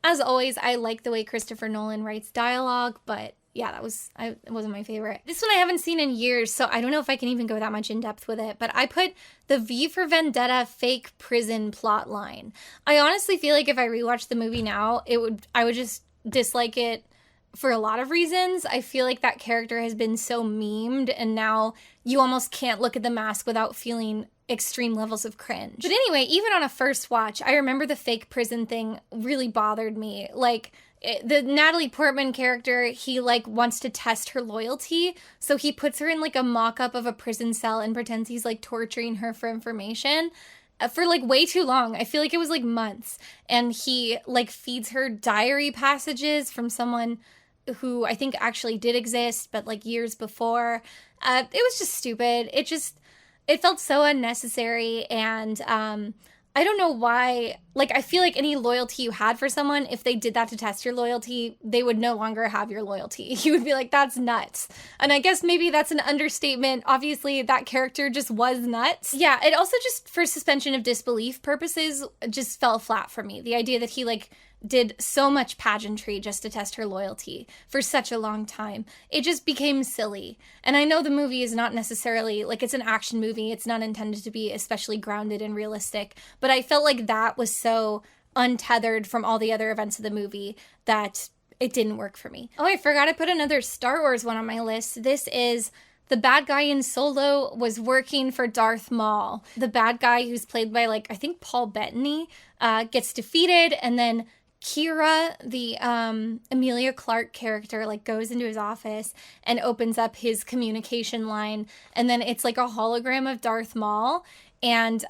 as always, I like the way Christopher Nolan writes dialogue, but yeah, it wasn't my favorite. This one I haven't seen in years, so I don't know if I can even go that much in depth with it, but I put the V for Vendetta fake prison plot line. I honestly feel like if I rewatched the movie now, I would just dislike it for a lot of reasons. I feel like that character has been so memed, and now you almost can't look at the mask without feeling extreme levels of cringe. But anyway, even on a first watch, I remember the fake prison thing really bothered me. Like, the Natalie Portman character, he like wants to test her loyalty, so he puts her in like a mock-up of a prison cell and pretends he's like torturing her for information for like way too long. I feel like it was like months, and he like feeds her diary passages from someone who I think actually did exist, but like years before. It was just stupid. It felt so unnecessary, and I don't know why. Like, I feel like any loyalty you had for someone, if they did that to test your loyalty, they would no longer have your loyalty. You would be like, that's nuts. And I guess maybe that's an understatement. Obviously, that character just was nuts. Yeah, it also just, for suspension of disbelief purposes, just fell flat for me. The idea that he, like, did so much pageantry just to test her loyalty for such a long time. It just became silly. And I know the movie is not necessarily, like, it's an action movie. It's not intended to be especially grounded and realistic. But I felt like that was so untethered from all the other events of the movie that it didn't work for me. Oh, I forgot to put another Star Wars one on my list. This is the bad guy in Solo was working for Darth Maul. The bad guy, who's played by, like, I think Paul Bettany, gets defeated, and then Kira, the Emilia Clarke character, like goes into his office and opens up his communication line, and then it's like a hologram of Darth Maul, and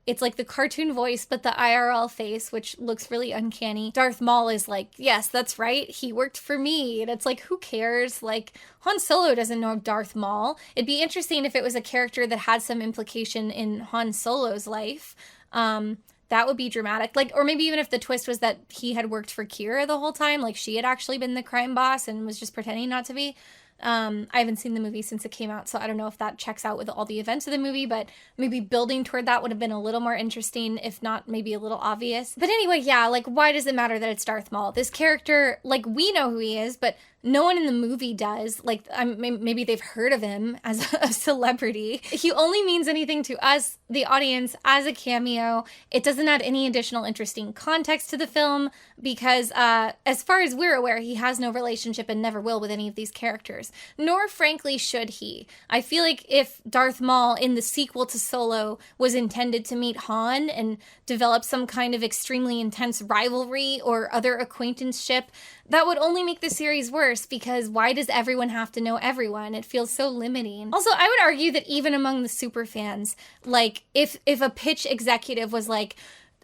it's like the cartoon voice but the IRL face, which looks really uncanny. Darth Maul is like, yes, that's right, he worked for me. And it's like, who cares? Like, Han Solo doesn't know Darth Maul. It'd be interesting if it was a character that had some implication in Han Solo's life. That would be dramatic. Like, or maybe even if the twist was that he had worked for Kira the whole time, like she had actually been the crime boss and was just pretending not to be. I haven't seen the movie since it came out, so I don't know if that checks out with all the events of the movie, but maybe building toward that would have been a little more interesting, if not maybe a little obvious. But anyway, yeah, like, why does it matter that it's Darth Maul? This character, like, we know who he is, but no one in the movie does. Like, maybe they've heard of him as a celebrity. He only means anything to us, the audience, as a cameo. It doesn't add any additional interesting context to the film because, as far as we're aware, he has no relationship and never will with any of these characters. Nor, frankly, should he. I feel like if Darth Maul in the sequel to Solo was intended to meet Han and develop some kind of extremely intense rivalry or other acquaintanceship, that would only make the series worse, because why does everyone have to know everyone? It feels so limiting. Also, I would argue that even among the super fans, like, if a pitch executive was like,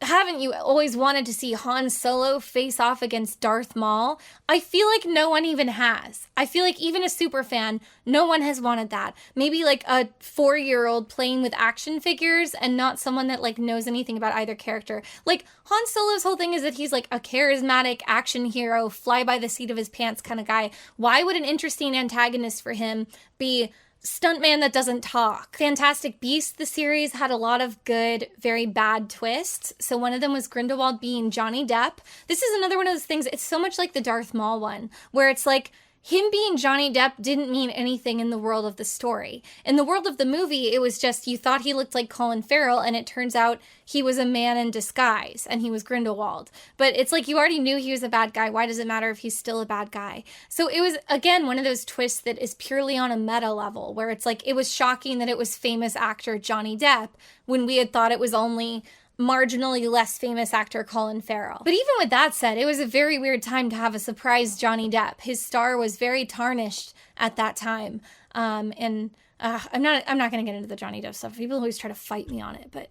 haven't you always wanted to see Han Solo face off against Darth Maul? I feel like no one even has. I feel like even a super fan, no one has wanted that. Maybe like a 4-year-old playing with action figures and not someone that like knows anything about either character. Like, Han Solo's whole thing is that he's like a charismatic action hero, fly by the seat of his pants kind of guy. Why would an interesting antagonist for him be stuntman that doesn't talk? Fantastic Beasts, the series, had a lot of good, very bad twists. So one of them was Grindelwald being Johnny Depp. This is another one of those things, it's so much like the Darth Maul one, where it's like, him being Johnny Depp didn't mean anything in the world of the story. In the world of the movie, it was just, you thought he looked like Colin Farrell, and it turns out he was a man in disguise, and he was Grindelwald. But it's like, you already knew he was a bad guy. Why does it matter if he's still a bad guy? So it was, again, one of those twists that is purely on a meta level, where it's like, it was shocking that it was famous actor Johnny Depp, when we had thought it was only marginally less famous actor Colin Farrell. But even with that said, it was a very weird time to have a surprise Johnny Depp. His star was very tarnished at that time. And I'm not going to get into the Johnny Depp stuff. People always try to fight me on it, but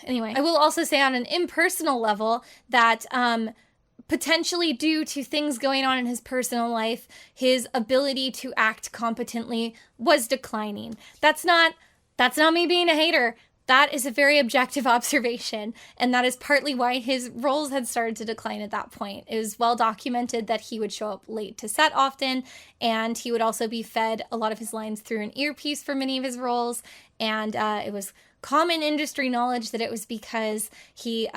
anyway. I will also say on an impersonal level that potentially due to things going on in his personal life, his ability to act competently was declining. That's not me being a hater. That is a very objective observation, and that is partly why his roles had started to decline at that point. It was well documented that he would show up late to set often, and he would also be fed a lot of his lines through an earpiece for many of his roles, and it was common industry knowledge that it was because he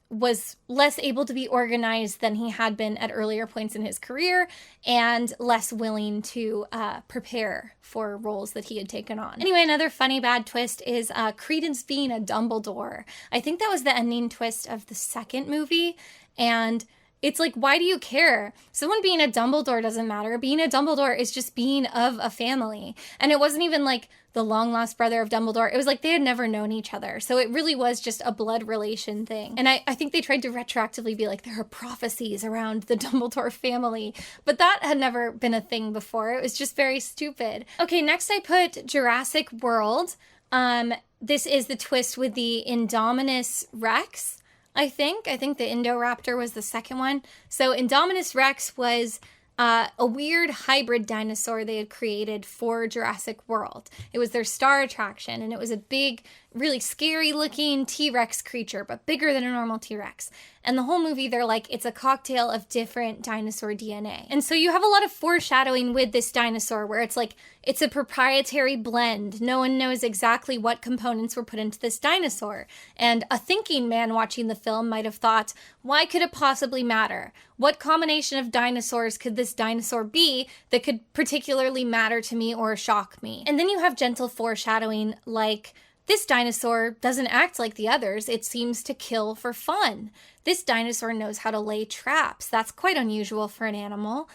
was less able to be organized than he had been at earlier points in his career and less willing to prepare for roles that he had taken on. Anyway, another funny bad twist is Credence being a Dumbledore. I think that was the ending twist of the second movie, and it's like, why do you care? Someone being a Dumbledore doesn't matter. Being a Dumbledore is just being of a family. And it wasn't even like the long-lost brother of Dumbledore. It was like they had never known each other. So it really was just a blood relation thing. And I think they tried to retroactively be like, there are prophecies around the Dumbledore family. But that had never been a thing before. It was just very stupid. Okay, next I put Jurassic World. This is the twist with the Indominus Rex. I think the Indoraptor was the second one. So Indominus Rex was a weird hybrid dinosaur they had created for Jurassic World. It was their star attraction, and it was a big, really scary looking T-Rex creature, but bigger than a normal T-Rex. And the whole movie, they're like, it's a cocktail of different dinosaur DNA. And so you have a lot of foreshadowing with this dinosaur where it's like, it's a proprietary blend. No one knows exactly what components were put into this dinosaur. And a thinking man watching the film might have thought, why could it possibly matter? What combination of dinosaurs could this dinosaur be that could particularly matter to me or shock me? And then you have gentle foreshadowing like, this dinosaur doesn't act like the others. It seems to kill for fun. This dinosaur knows how to lay traps. That's quite unusual for an animal.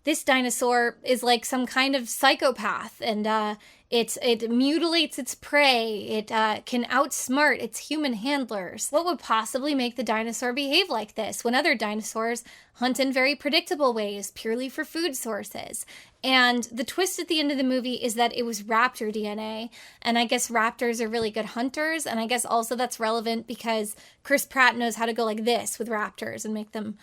This dinosaur is like some kind of psychopath, and it mutilates its prey. It can outsmart its human handlers. What would possibly make the dinosaur behave like this when other dinosaurs hunt in very predictable ways, purely for food sources? And the twist at the end of the movie is that it was raptor DNA, and I guess raptors are really good hunters, and I guess also that's relevant because Chris Pratt knows how to go like this with raptors and make them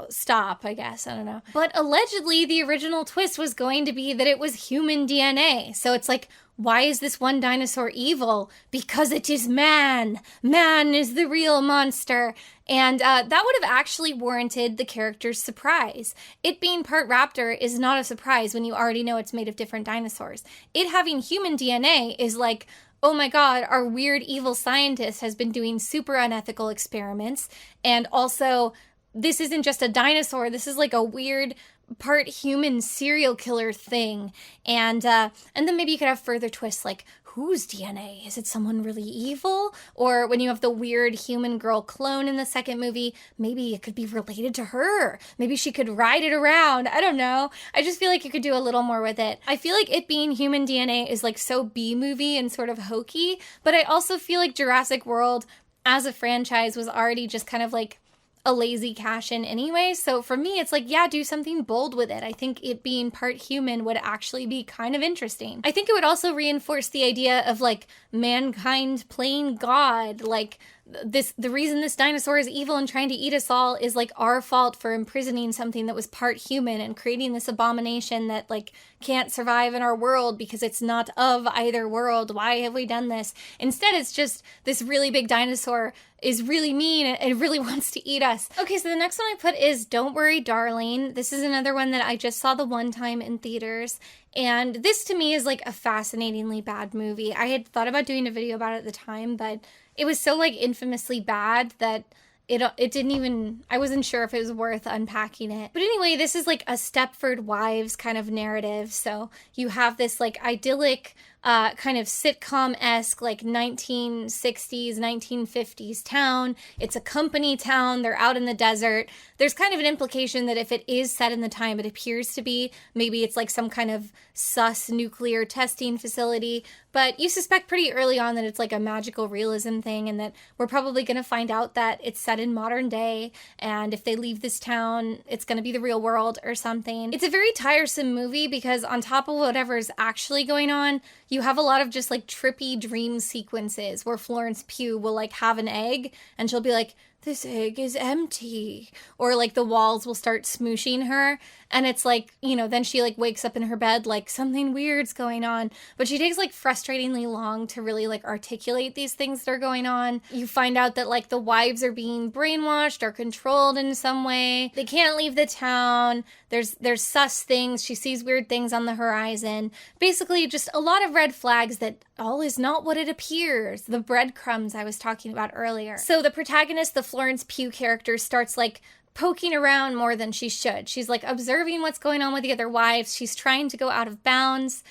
stop, I guess. I don't know. But allegedly, the original twist was going to be that it was human DNA. So it's like, why is this one dinosaur evil? Because it is man. Man is the real monster. And that would have actually warranted the character's surprise. It being part raptor is not a surprise when you already know it's made of different dinosaurs. It having human DNA is like, oh my god, our weird evil scientist has been doing super unethical experiments. And also, this isn't just a dinosaur, this is like a weird part human serial killer thing. And then maybe you could have further twists like, whose DNA? Is it someone really evil? Or when you have the weird human girl clone in the second movie, maybe it could be related to her. Maybe she could ride it around. I don't know. I just feel like you could do a little more with it. I feel like it being human DNA is like so B-movie and sort of hokey, but I also feel like Jurassic World as a franchise was already just kind of like a lazy cash in anyway. So for me, it's like, yeah, do something bold with it. I think it being part human would actually be kind of interesting. I think it would also reinforce the idea of like mankind playing God. Like the reason this dinosaur is evil and trying to eat us all is like our fault for imprisoning something that was part human and creating this abomination that like can't survive in our world because it's not of either world. Why have we done this? Instead, it's just this really big dinosaur is really mean and it really wants to eat us. Okay, so the next one I put is Don't Worry, Darling. This is another one that I just saw the one time in theaters. And this to me is like a fascinatingly bad movie. I had thought about doing a video about it at the time, but it was so like infamously bad that it didn't even, I wasn't sure if it was worth unpacking it. But anyway, this is like a Stepford Wives kind of narrative. So you have this like idyllic kind of sitcom-esque, like 1960s, 1950s town. It's a company town. They're out in the desert. There's kind of an implication that if it is set in the time it appears to be, maybe it's like some kind of sus nuclear testing facility. But you suspect pretty early on that it's like a magical realism thing, and that we're probably going to find out that it's set in modern day, and if they leave this town, it's going to be the real world or something. It's a very tiresome movie because on top of whatever is actually going on, you have a lot of just like trippy dream sequences where Florence Pugh will like have an egg and she'll be like, this egg is empty. Or like the walls will start smooshing her. And it's like, you know, then she like wakes up in her bed like something weird's going on. But she takes like frustratingly long to really like articulate these things that are going on. You find out that like the wives are being brainwashed or controlled in some way. They can't leave the town. There's sus things. She sees weird things on the horizon. Basically just a lot of red flags that all is not what it appears. The breadcrumbs I was talking about earlier. So the protagonist, the Florence Pugh character, starts like poking around more than she should. She's like observing what's going on with the other wives. She's trying to go out of bounds.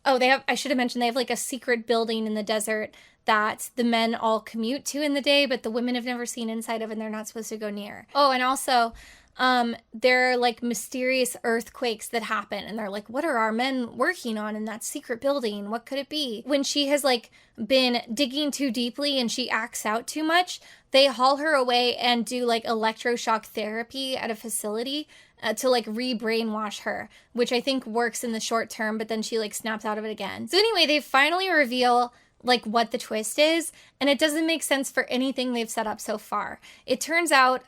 Oh, I should have mentioned they have like a secret building in the desert that the men all commute to in the day, but the women have never seen inside of, and they're not supposed to go near. Oh, and also, there are like mysterious earthquakes that happen, and they're like, what are our men working on in that secret building? What could it be? When she has like been digging too deeply and she acts out too much, they haul her away and do like electroshock therapy at a facility to like re-brainwash her, which I think works in the short term, but then she like snaps out of it again. So anyway, they finally reveal like what the twist is, and it doesn't make sense for anything they've set up so far. It turns out,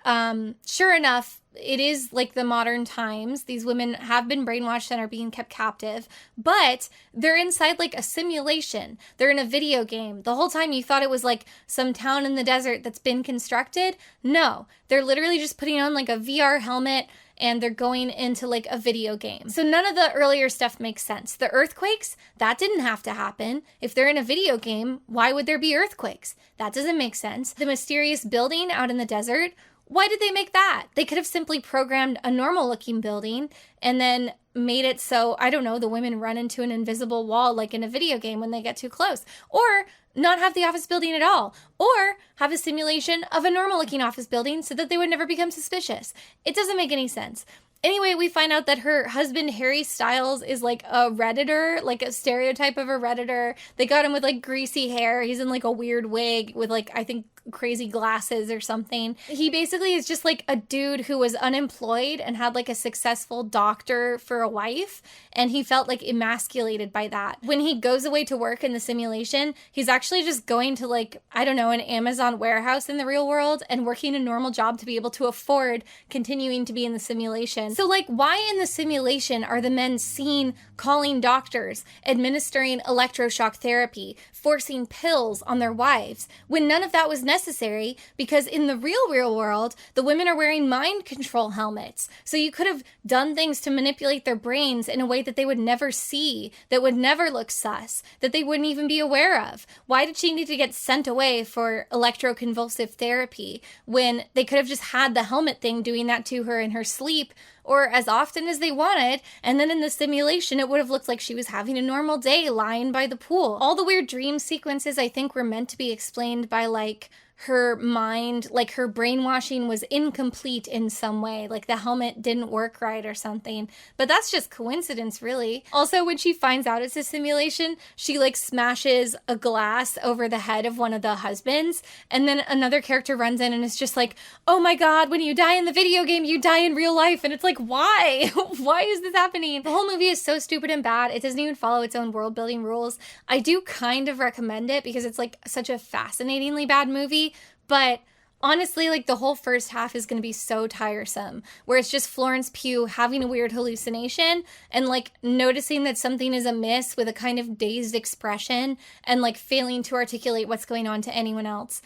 sure enough, it is like the modern times. These women have been brainwashed and are being kept captive, but they're inside like a simulation. They're in a video game. The whole time you thought it was like some town in the desert that's been constructed. No, they're literally just putting on like a VR helmet and they're going into like a video game. So none of the earlier stuff makes sense. The earthquakes, that didn't have to happen. If they're in a video game, why would there be earthquakes? That doesn't make sense. The mysterious building out in the desert, why did they make that? They could have simply programmed a normal looking building and then made it so, I don't know, the women run into an invisible wall like in a video game when they get too close. Or not have the office building at all. Or have a simulation of a normal looking office building so that they would never become suspicious. It doesn't make any sense. Anyway, we find out that her husband, Harry Styles, is like a Redditor, like a stereotype of a Redditor. They got him with like greasy hair. He's in like a weird wig with like, I think, crazy glasses or something. He basically is just like a dude who was unemployed and had like a successful doctor for a wife, and he felt like emasculated by that. When he goes away to work in the simulation, he's actually just going to like, I don't know, an Amazon warehouse in the real world and working a normal job to be able to afford continuing to be in the simulation. So like, why in the simulation are the men seen calling doctors, administering electroshock therapy, forcing pills on their wives, when none of that was necessary? Because in the real world, the women are wearing mind control helmets. So you could have done things to manipulate their brains in a way that they would never see, that would never look sus, that they wouldn't even be aware of. Why did she need to get sent away for electroconvulsive therapy when they could have just had the helmet thing doing that to her in her sleep, or as often as they wanted, and then in the simulation it would have looked like she was having a normal day lying by the pool. All the weird dream sequences I think were meant to be explained by like her mind, like her brainwashing was incomplete in some way, like the helmet didn't work right or something. But that's just coincidence, really. Also, when she finds out it's a simulation, she like smashes a glass over the head of one of the husbands, and then another character runs in and is just like, oh my god, when you die in the video game, you die in real life. And it's like, why? Why is this happening? The whole movie is so stupid and bad. It doesn't even follow its own world building rules. I do kind of recommend it because it's like such a fascinatingly bad movie. But honestly, like the whole first half is going to be so tiresome, where it's just Florence Pugh having a weird hallucination and like noticing that something is amiss with a kind of dazed expression and like failing to articulate what's going on to anyone else.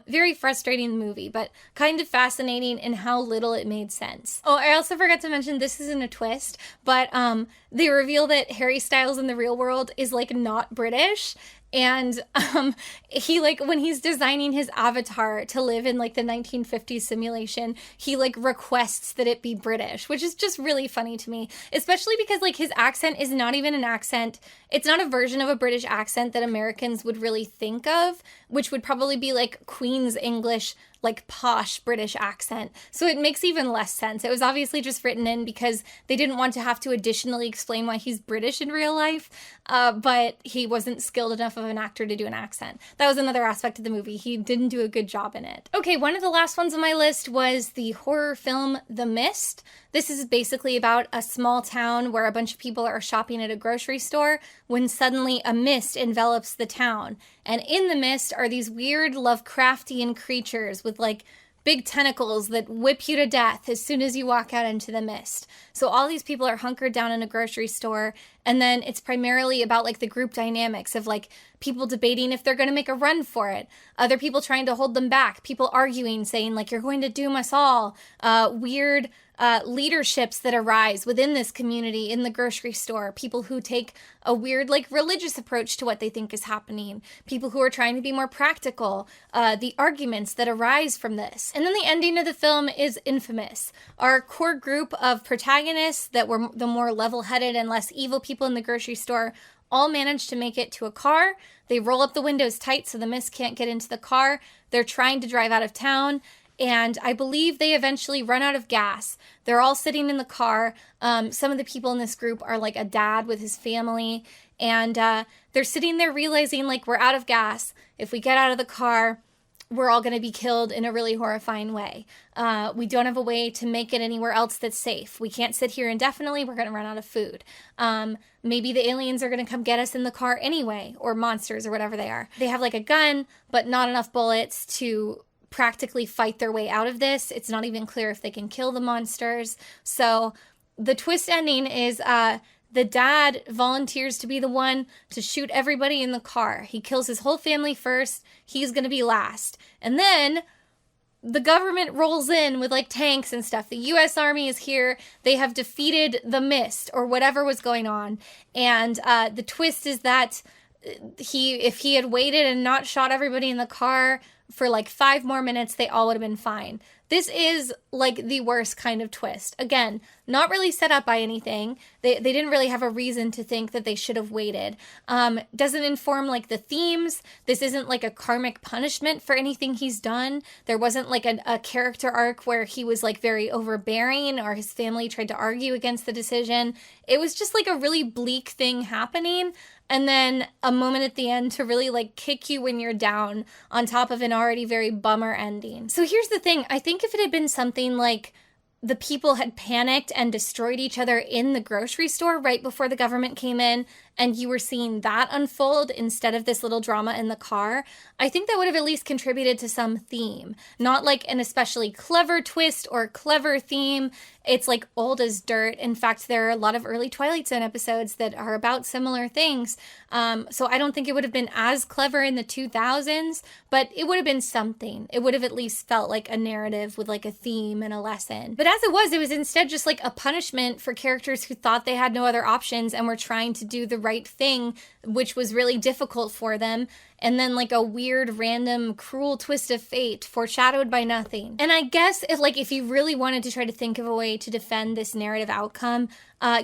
Very frustrating movie, but kind of fascinating in how little it made sense. Oh, I also forgot to mention, this isn't a twist, but they reveal that Harry Styles in the real world is like not British. And he, like, when he's designing his avatar to live in, like, the 1950s simulation, he, like, requests that it be British, which is just really funny to me, especially because, like, his accent is not even an accent. It's not a version of a British accent that Americans would really think of, which would probably be, like, Queen's English, like, posh British accent. So it makes even less sense. It was obviously just written in because they didn't want to have to additionally explain why he's British in real life, but he wasn't skilled enough of an actor to do an accent. That was another aspect of the movie. He didn't do a good job in it. Okay, one of the last ones on my list was the horror film The Mist. This is basically about a small town where a bunch of people are shopping at a grocery store when suddenly a mist envelops the town. And in the mist are these weird Lovecraftian creatures with, like, big tentacles that whip you to death as soon as you walk out into the mist. So all these people are hunkered down in a grocery store, and then it's primarily about, like, the group dynamics of, like, people debating if they're going to make a run for it, other people trying to hold them back, people arguing, saying, like, you're going to doom us all, weird leaderships that arise within this community in the grocery store, people who take a weird, like, religious approach to what they think is happening, people who are trying to be more practical, the arguments that arise from this. And then the ending of the film is infamous. Our core group of protagonists that were the more level-headed and less evil people in the grocery store all manage to make it to a car. They roll up the windows tight so the mist can't get into the car. They're trying to drive out of town, and I believe they eventually run out of gas. They're all sitting in the car. Some of the people in this group are, like, a dad with his family, and they're sitting there realizing, like, we're out of gas. If we get out of the car, we're all going to be killed in a really horrifying way. We don't have a way to make it anywhere else that's safe. We can't sit here indefinitely. We're going to run out of food. Maybe the aliens are going to come get us in the car anyway, or monsters or whatever they are. They have, like, a gun, but not enough bullets to practically fight their way out of this. It's not even clear if they can kill the monsters. So the twist ending is the dad volunteers to be the one to shoot everybody in the car. He kills his whole family first. He's going to be last. And then the government rolls in with, like, tanks and stuff. The U.S. Army is here. They have defeated the mist or whatever was going on. And the twist is that if he had waited and not shot everybody in the car for, like, 5 more minutes, they all would have been fine. This is, like, the worst kind of twist. Again, not really set up by anything. They didn't really have a reason to think that they should have waited. Doesn't inform, like, the themes. This isn't, like, a karmic punishment for anything he's done. There wasn't, like, a character arc where he was, like, very overbearing or his family tried to argue against the decision. It was just, like, a really bleak thing happening, and then a moment at the end to really, like, kick you when you're down on top of an already very bummer ending. So here's the thing. I think if it had been something like the people had panicked and destroyed each other in the grocery store right before the government came in, and you were seeing that unfold instead of this little drama in the car, I think that would have at least contributed to some theme. Not like an especially clever twist or clever theme. It's, like, old as dirt. In fact, there are a lot of early Twilight Zone episodes that are about similar things. So I don't think it would have been as clever in the 2000s, but it would have been something. It would have at least felt like a narrative with, like, a theme and a lesson. But as it was instead just, like, a punishment for characters who thought they had no other options and were trying to do the right thing, which was really difficult for them, and then, like, a weird, random, cruel twist of fate foreshadowed by nothing. And I guess if you really wanted to try to think of a way to defend this narrative outcome,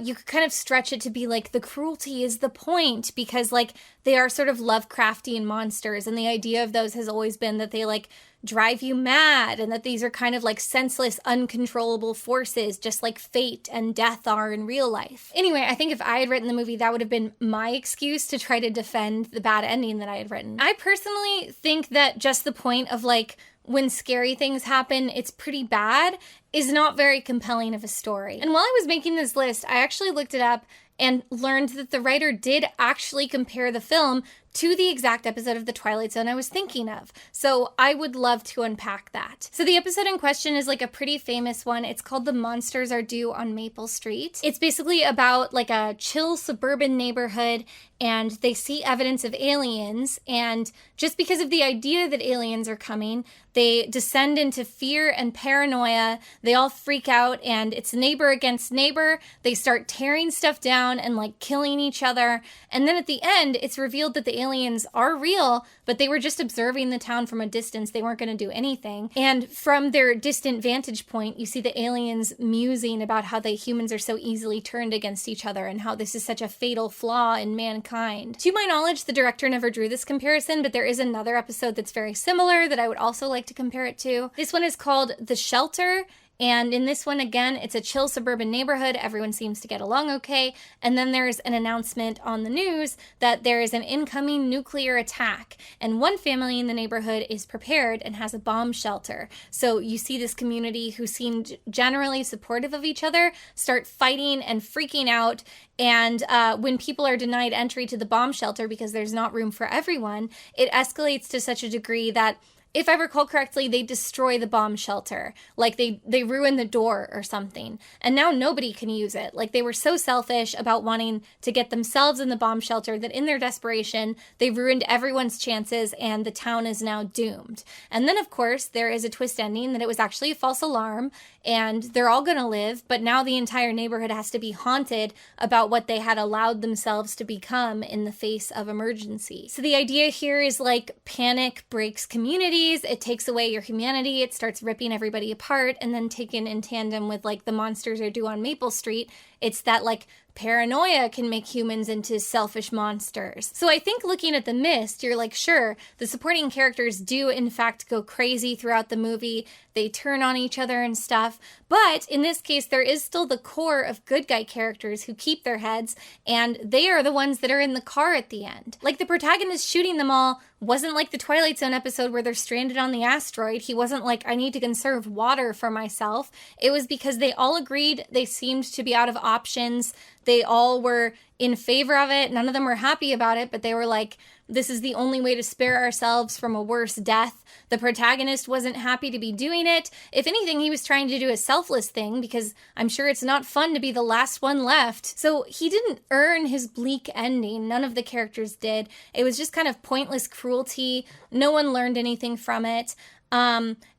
you could kind of stretch it to be like the cruelty is the point, because, like, they are sort of Lovecraftian monsters, and the idea of those has always been that they, like, drive you mad, and that these are kind of like senseless, uncontrollable forces, just like fate and death are in real life. Anyway, I think if I had written the movie, that would have been my excuse to try to defend the bad ending that I had written. I personally think that just the point of, like, when scary things happen, it's pretty bad, is not very compelling of a story. And while I was making this list, I actually looked it up and learned that the writer did actually compare the film to the exact episode of The Twilight Zone I was thinking of. So I would love to unpack that. So the episode in question is, like, a pretty famous one. It's called The Monsters Are Due on Maple Street. It's basically about, like, a chill suburban neighborhood, and they see evidence of aliens, and just because of the idea that aliens are coming, they descend into fear and paranoia. They all freak out, and it's neighbor against neighbor. They start tearing stuff down and, like, killing each other. And then at the end, it's revealed that the aliens are real, but they were just observing the town from a distance. They weren't going to do anything. And from their distant vantage point, you see the aliens musing about how the humans are so easily turned against each other and how this is such a fatal flaw in mankind. To my knowledge, the director never drew this comparison, but there is another episode that's very similar that I would also like to compare it to. This one is called The Shelter. And in this one, again, it's a chill suburban neighborhood. Everyone seems to get along okay. And then there's an announcement on the news that there is an incoming nuclear attack. And one family in the neighborhood is prepared and has a bomb shelter. So you see this community who seemed generally supportive of each other start fighting and freaking out. And when people are denied entry to the bomb shelter because there's not room for everyone, it escalates to such a degree that, if I recall correctly, they destroy the bomb shelter. Like they ruin the door or something. And now nobody can use it. Like they were so selfish about wanting to get themselves in the bomb shelter that in their desperation, they ruined everyone's chances and the town is now doomed. And then of course, there is a twist ending that it was actually a false alarm and they're all gonna live, but now the entire neighborhood has to be haunted about what they had allowed themselves to become in the face of emergency. So the idea here is like panic breaks community. It takes away your humanity, it starts ripping everybody apart, and then taken in tandem with like the monsters are due on Maple Street, it's that like paranoia can make humans into selfish monsters. So I think looking at The Mist, you're like, sure, the supporting characters do in fact go crazy throughout the movie. They turn on each other and stuff. But in this case, there is still the core of good guy characters who keep their heads, and they are the ones that are in the car at the end. Like the protagonist shooting them all wasn't like the Twilight Zone episode where they're stranded on the asteroid. He wasn't like, I need to conserve water for myself. It was because they all agreed they seemed to be out of options. They all were in favor of it. None of them were happy about it, but they were like, this is the only way to spare ourselves from a worse death. The protagonist wasn't happy to be doing it. If anything, he was trying to do a selfless thing because I'm sure it's not fun to be the last one left. So he didn't earn his bleak ending. None of the characters did. It was just kind of pointless cruelty. No one learned anything from it.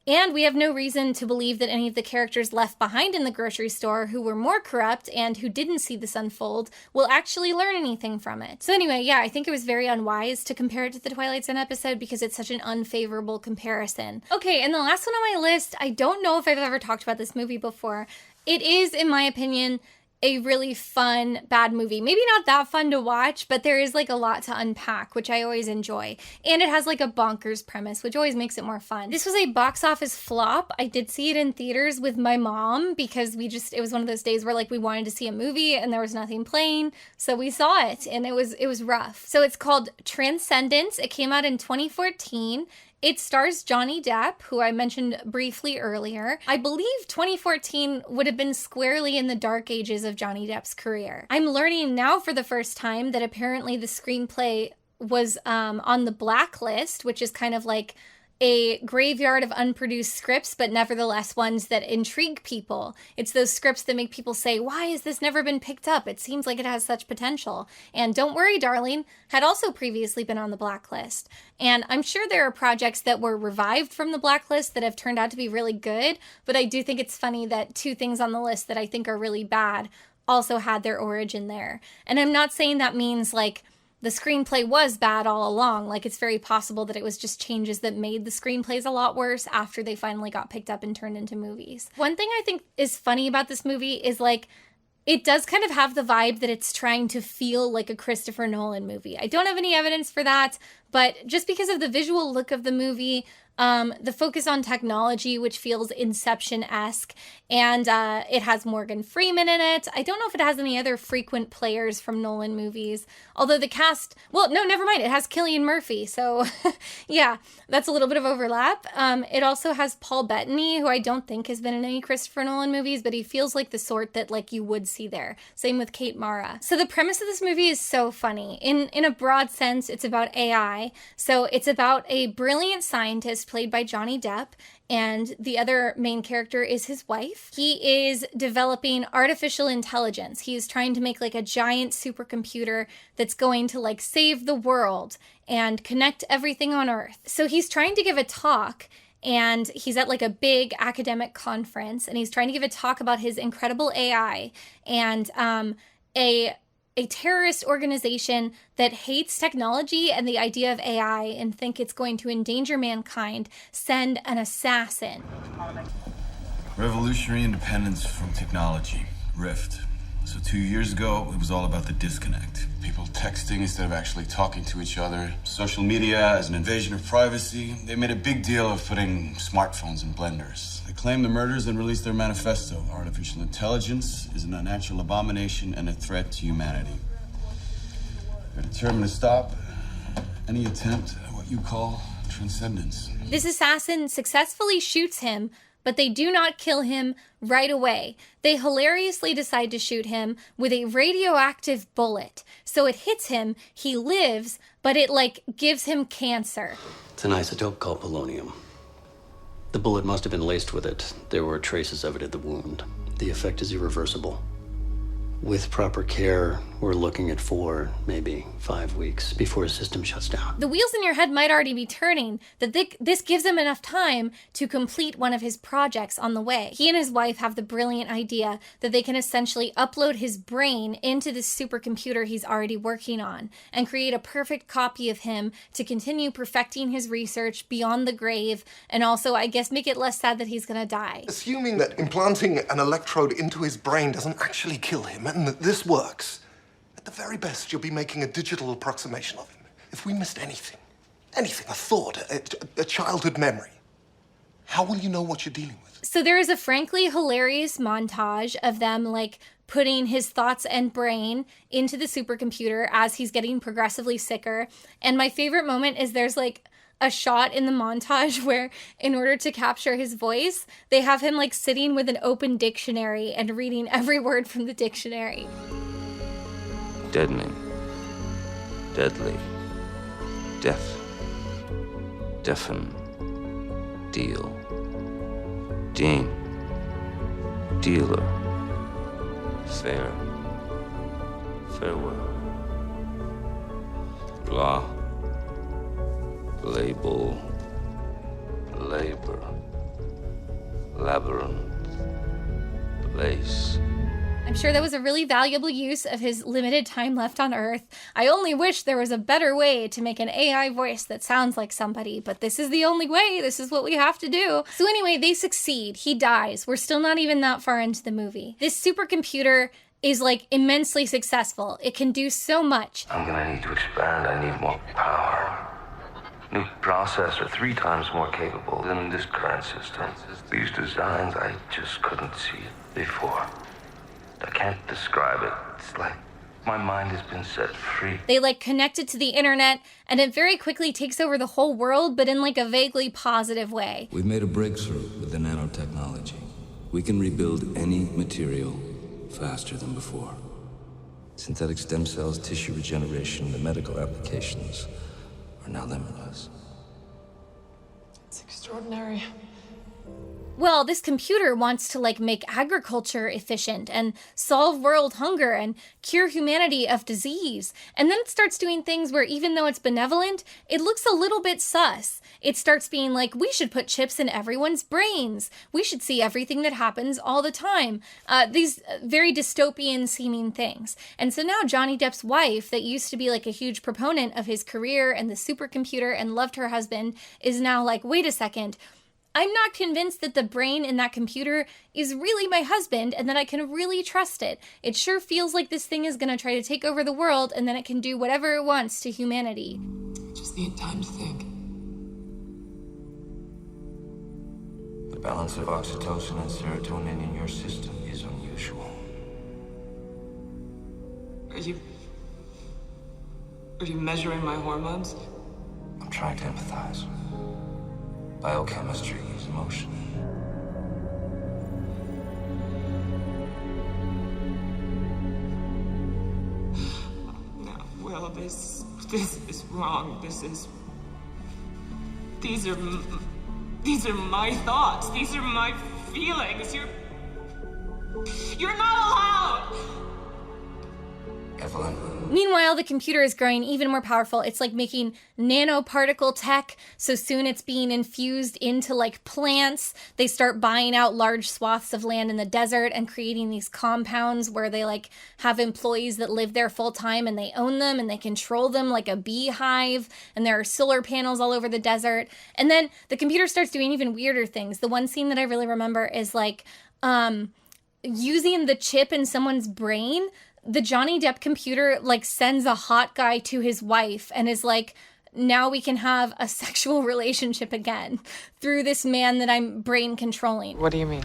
And we have no reason to believe that any of the characters left behind in the grocery store who were more corrupt and who didn't see this unfold will actually learn anything from it. So anyway, yeah, I think it was very unwise to compare it to the Twilight Zone episode because it's such an unfavorable comparison. Okay, and the last one on my list, I don't know if I've ever talked about this movie before. It is, in my opinion, a really fun, bad movie. Maybe not that fun to watch, but there is like a lot to unpack, which I always enjoy. And it has like a bonkers premise, which always makes it more fun. This was a box office flop. I did see it in theaters with my mom because it was one of those days where like we wanted to see a movie and there was nothing playing. So we saw it and it was rough. So it's called Transcendence. It came out in 2014. It stars Johnny Depp, who I mentioned briefly earlier. I believe 2014 would have been squarely in the dark ages of Johnny Depp's career. I'm learning now for the first time that apparently the screenplay was on the blacklist, which is kind of like a graveyard of unproduced scripts, but nevertheless ones that intrigue people. It's those scripts that make people say, why has this never been picked up? It seems like it has such potential. And Don't Worry, Darling had also previously been on the blacklist. And I'm sure there are projects that were revived from the blacklist that have turned out to be really good, but I do think it's funny that two things on the list that I think are really bad also had their origin there. And I'm not saying that means like the screenplay was bad all along. Like, it's very possible that it was just changes that made the screenplays a lot worse after they finally got picked up and turned into movies. One thing I think is funny about this movie is, like, it does kind of have the vibe that it's trying to feel like a Christopher Nolan movie. I don't have any evidence for that, but just because of the visual look of the movie, the focus on technology, which feels Inception-esque, and it has Morgan Freeman in it. I don't know if it has any other frequent players from Nolan movies, although the cast, well, no, never mind, it has Cillian Murphy, so yeah, that's a little bit of overlap. It also has Paul Bettany, who I don't think has been in any Christopher Nolan movies, but he feels like the sort that like you would see there. Same with Kate Mara. So the premise of this movie is so funny. In a broad sense, it's about AI. So it's about a brilliant scientist played by Johnny Depp, and the other main character is his wife. He is developing artificial intelligence. He's trying to make like a giant supercomputer that's going to like save the world and connect everything on Earth. So he's trying to give a talk, and he's at like a big academic conference, and he's trying to give a talk about his incredible AI, and a a terrorist organization that hates technology and the idea of AI and think it's going to endanger mankind send an assassin. Revolutionary independence from technology, Rift. So 2 years ago, it was all about the disconnect. People texting instead of actually talking to each other. Social media as an invasion of privacy. They made a big deal of putting smartphones in blenders. They claimed the murders and released their manifesto. Artificial intelligence is an unnatural abomination and a threat to humanity. They're determined to stop any attempt at what you call transcendence. This assassin successfully shoots him, but they do not kill him right away. They hilariously decide to shoot him with a radioactive bullet. So it hits him, he lives, but it gives him cancer. It's an isotope called polonium. The bullet must have been laced with it. There were traces of it at the wound. The effect is irreversible. With proper care, we're looking at 4, maybe 5 weeks before his system shuts down. The wheels in your head might already be turning, that this gives him enough time to complete one of his projects on the way. He and his wife have the brilliant idea that they can essentially upload his brain into this supercomputer he's already working on and create a perfect copy of him to continue perfecting his research beyond the grave, and also, I guess, make it less sad that he's gonna die. Assuming that implanting an electrode into his brain doesn't actually kill him, and that this works, at the very best, you'll be making a digital approximation of him. If we missed anything, a thought, a childhood memory, how will you know what you're dealing with? So there is a frankly hilarious montage of them putting his thoughts and brain into the supercomputer as he's getting progressively sicker. And my favorite moment is there's a shot in the montage where, in order to capture his voice, they have him sitting with an open dictionary and reading every word from the dictionary. Deadening. Deadly. Deaf. Deafen. Deal. Dean. Dealer. Fair. Farewell. Law. Label. Labor. Labyrinth. Place. I'm sure that was a really valuable use of his limited time left on Earth. I only wish there was a better way to make an AI voice that sounds like somebody, but this is the only way. This is what we have to do. So anyway, they succeed. He dies. We're still not even that far into the movie. This supercomputer is immensely successful. It can do so much. I'm gonna need to expand. I need more power. New processor 3 times more capable than this current system. These designs, I just couldn't see it before. I can't describe it. It's like my mind has been set free. They connect it to the internet, and it very quickly takes over the whole world, but in a vaguely positive way. We've made a breakthrough with the nanotechnology. We can rebuild any material faster than before. Synthetic stem cells, tissue regeneration, the medical applications are now limitless. It's extraordinary. Well, this computer wants to make agriculture efficient and solve world hunger and cure humanity of disease. And then it starts doing things where, even though it's benevolent, it looks a little bit sus. It starts being we should put chips in everyone's brains. We should see everything that happens all the time. These very dystopian seeming things. And so now Johnny Depp's wife, that used to be a huge proponent of his career and the supercomputer and loved her husband, is now wait a second. I'm not convinced that the brain in that computer is really my husband and that I can really trust it. It sure feels like this thing is going to try to take over the world and then it can do whatever it wants to humanity. I just need time to think. The balance of oxytocin and serotonin in your system is unusual. Are you measuring my hormones? I'm trying to empathize. Biochemistry is emotion. No, Will, this is wrong. These are my thoughts. These are my feelings. You're not allowed. Evelyn. Meanwhile, the computer is growing even more powerful. It's like making nanoparticle tech. So soon it's being infused into like plants. They start buying out large swaths of land in the desert and creating these compounds where they like have employees that live there full time and they own them and they control them like a beehive. And there are solar panels all over the desert. And then the computer starts doing even weirder things. The one scene that I really remember is like using the chip in someone's brain. The Johnny Depp computer like sends a hot guy to his wife and is like, now we can have a sexual relationship again through this man that I'm brain controlling. What do you mean?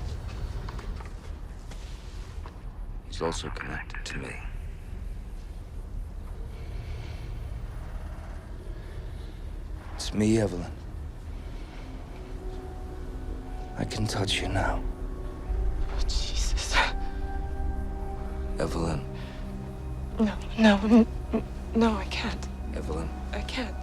He's also connected to me. It's me, Evelyn. I can touch you now. Jesus. Evelyn. No, I can't. Evelyn. I can't.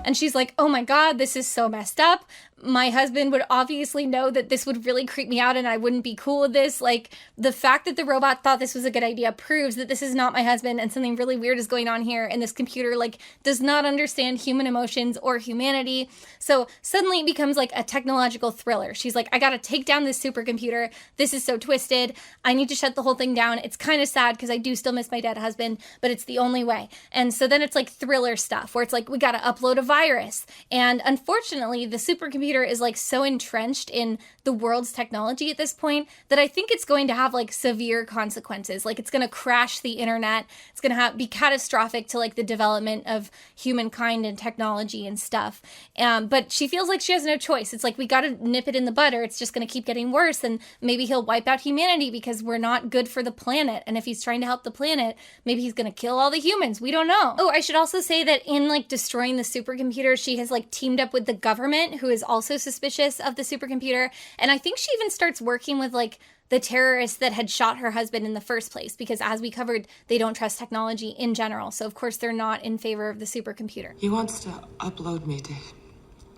And she's like, oh my God, this is so messed up. My husband would obviously know that this would really creep me out and I wouldn't be cool with this. Like, the fact that the robot thought this was a good idea proves that this is not my husband and something really weird is going on here. And this computer, like, does not understand human emotions or humanity. So suddenly it becomes like a technological thriller. She's like, I gotta take down this supercomputer. This is so twisted. I need to shut the whole thing down. It's kind of sad because I do still miss my dead husband, but it's the only way. And so then it's like thriller stuff where it's like, we gotta upload a virus. And unfortunately, the supercomputer is like so entrenched in the world's technology at this point that I think it's going to have like severe consequences. Like it's going to crash the internet. It's going to be catastrophic to like the development of humankind and technology and stuff. But she feels like she has no choice. It's like, we got to nip it in the bud or it's just going to keep getting worse. And maybe he'll wipe out humanity because we're not good for the planet. And if he's trying to help the planet, maybe he's going to kill all the humans. We don't know. Oh, I should also say that in like destroying the supercomputer, she has like teamed up with the government, who is also suspicious of the supercomputer. And I think she even starts working with like the terrorists that had shot her husband in the first place, because as we covered, they don't trust technology in general. So of course they're not in favor of the supercomputer. He wants to upload me to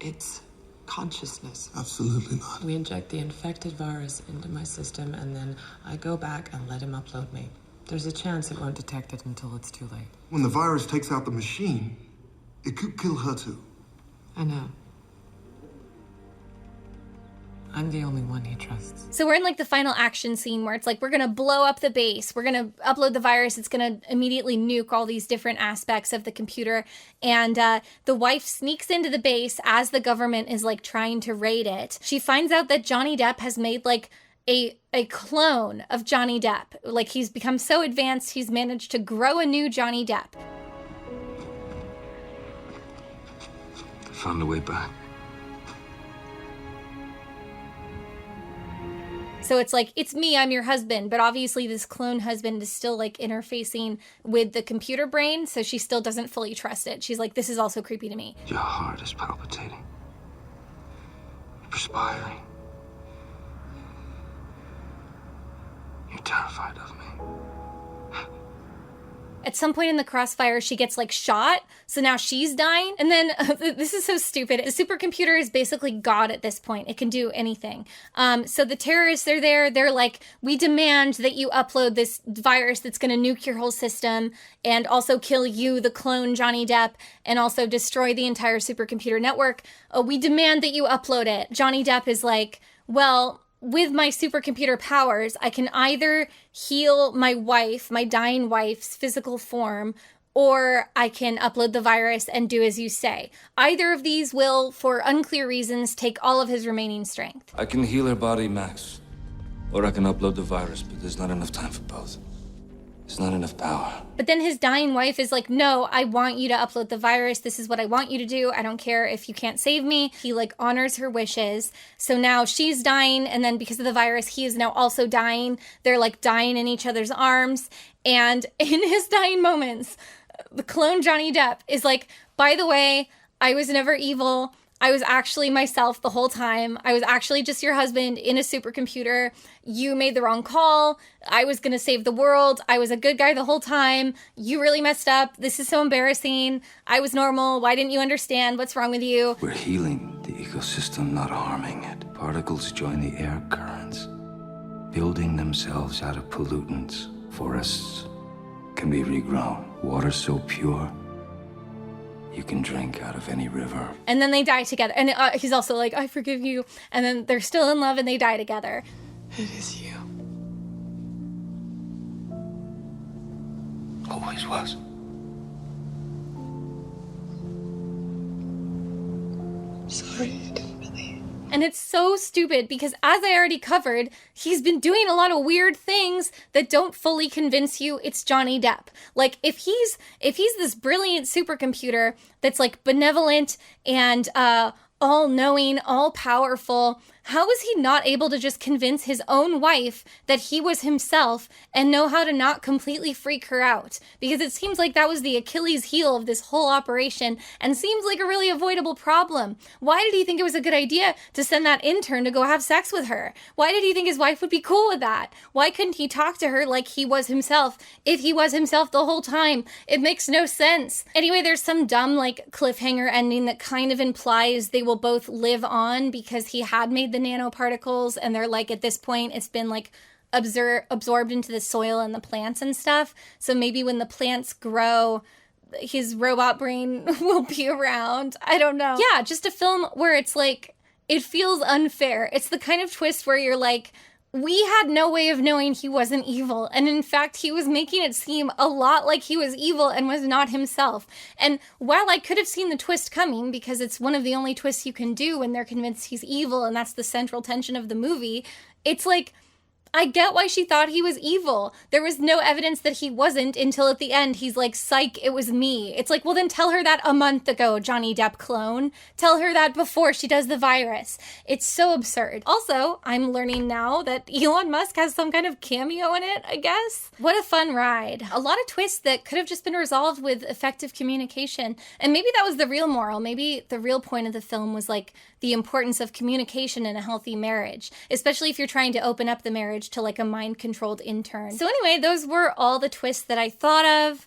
its consciousness. Absolutely not. We inject the infected virus into my system and then I go back and let him upload me. There's a chance it won't detect it until it's too late. When the virus takes out the machine, it could kill her too. I know. I'm the only one he trusts. So we're in like the final action scene where it's like, we're going to blow up the base. We're going to upload the virus. It's going to immediately nuke all these different aspects of the computer. And the wife sneaks into the base as the government is like trying to raid it. She finds out that Johnny Depp has made like a clone of Johnny Depp. Like he's become so advanced, he's managed to grow a new Johnny Depp. I found a way back. So it's like, it's me, I'm your husband, but obviously this clone husband is still like interfacing with the computer brain, so she still doesn't fully trust it. She's like, this is also creepy to me. Your heart is palpitating. You're perspiring. You're terrified of me. At some point in the crossfire, she gets like shot, so now she's dying. And then, this is so stupid, the supercomputer is basically God at this point. It can do anything. So the terrorists are there, they're like, we demand that you upload this virus that's gonna nuke your whole system and also kill you, the clone Johnny Depp, and also destroy the entire supercomputer network. We demand that you upload it. Johnny Depp is like, well, with my supercomputer powers, I can either heal my wife, my dying wife's physical form, or I can upload the virus and do as you say. Either of these will, for unclear reasons, take all of his remaining strength. I can heal her body, Max. Or I can upload the virus, but there's not enough time for both. There's not enough power. But then his dying wife is like, no, I want you to upload the virus. This is what I want you to do. I don't care if you can't save me. He like honors her wishes. So now she's dying. And then because of the virus, he is now also dying. They're like dying in each other's arms. And in his dying moments, the clone Johnny Depp is like, by the way, I was never evil. I was actually myself the whole time. I was actually just your husband in a supercomputer. You made the wrong call. I was gonna save the world. I was a good guy the whole time. You really messed up. This is so embarrassing. I was normal. Why didn't you understand? What's wrong with you? We're healing the ecosystem, not harming it. Particles join the air currents, building themselves out of pollutants, forests, can be regrown. Water so pure, you can drink out of any river. And then they die together. And he's also like, I forgive you. And then they're still in love and they die together. It is you. Always was. Sorry, I didn't believe. And it's so stupid because, as I already covered, he's been doing a lot of weird things that don't fully convince you it's Johnny Depp. Like, if he's this brilliant supercomputer that's like benevolent and all-knowing, all-powerful, how is he not able to just convince his own wife that he was himself and know how to not completely freak her out? Because it seems like that was the Achilles heel of this whole operation and seems like a really avoidable problem. Why did he think it was a good idea to send that intern to go have sex with her? Why did he think his wife would be cool with that? Why couldn't he talk to her like he was himself if he was himself the whole time? It makes no sense. Anyway, there's some dumb like cliffhanger ending that kind of implies they will both live on because he had made the nanoparticles and they're like, at this point it's been like absorbed into the soil and the plants and stuff. So maybe when the plants grow, his robot brain will be around. I don't know. Yeah, just a film where it's like, it feels unfair. It's the kind of twist where you're like, we had no way of knowing he wasn't evil. And in fact, he was making it seem a lot like he was evil and was not himself. And while I could have seen the twist coming, because it's one of the only twists you can do when they're convinced he's evil, and that's the central tension of the movie, it's like, I get why she thought he was evil. There was no evidence that he wasn't until at the end he's like, psych, it was me. It's like, well then tell her that a month ago, Johnny Depp clone. Tell her that before she does the virus. It's so absurd. Also, I'm learning now that Elon Musk has some kind of cameo in it, I guess. What a fun ride. A lot of twists that could have just been resolved with effective communication. And maybe that was the real moral. Maybe the real point of the film was like the importance of communication in a healthy marriage, especially if you're trying to open up the marriage to like a mind-controlled intern. So anyway, those were all the twists that I thought of.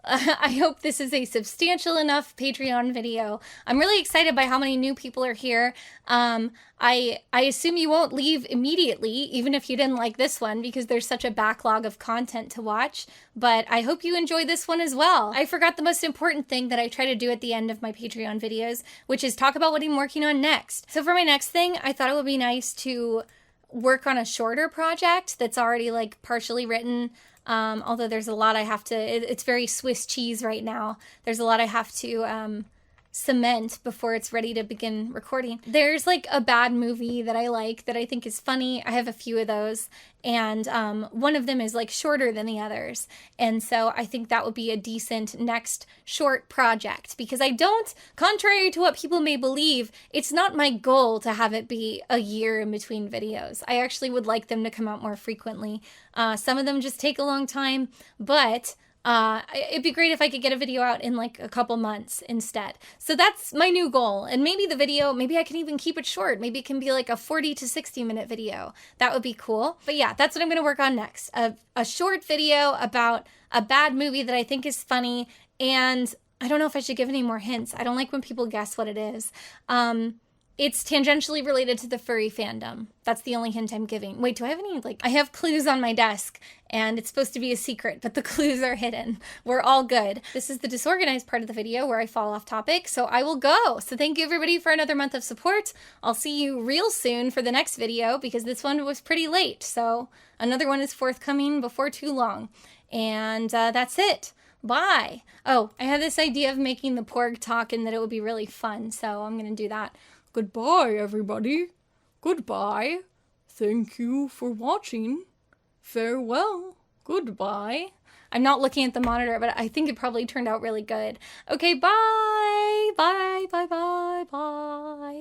I hope this is a substantial enough Patreon video. I'm really excited by how many new people are here. I assume you won't leave immediately, even if you didn't like this one, because there's such a backlog of content to watch. But I hope you enjoy this one as well. I forgot the most important thing that I try to do at the end of my Patreon videos, which is talk about what I'm working on next. So for my next thing, I thought it would be nice to work on a shorter project that's already like partially written. Although there's a lot I have to, it's very Swiss cheese right now. There's a lot I have to cement before it's ready to begin recording. There's like a bad movie that I like that I think is funny. I have a few of those, and one of them is like shorter than the others. And so I think that would be a decent next short project, because I don't, contrary to what people may believe, it's not my goal to have it be a year in between videos. I actually would like them to come out more frequently. Some of them just take a long time, but it'd be great if I could get a video out in like a couple months instead. So that's my new goal. And maybe the video, maybe I can even keep it short. Maybe it can be like a 40 to 60 minute video. That would be cool. But yeah, that's what I'm going to work on next. A short video about a bad movie that I think is funny. And I don't know if I should give any more hints. I don't like when people guess what it is. It's tangentially related to the furry fandom. That's the only hint I'm giving. Wait, do I have any, like, I have clues on my desk, and it's supposed to be a secret, but the clues are hidden. We're all good. This is the disorganized part of the video where I fall off topic, so I will go. So thank you everybody for another month of support. I'll see you real soon for the next video, because this one was pretty late, so another one is forthcoming before too long. And that's it. Bye. Oh, I had this idea of making the porg talk and that it would be really fun, so I'm gonna do that. Goodbye, everybody. Goodbye. Thank you for watching. Farewell. Goodbye. I'm not looking at the monitor, but I think it probably turned out really good. Okay, bye. Bye, bye, bye, bye.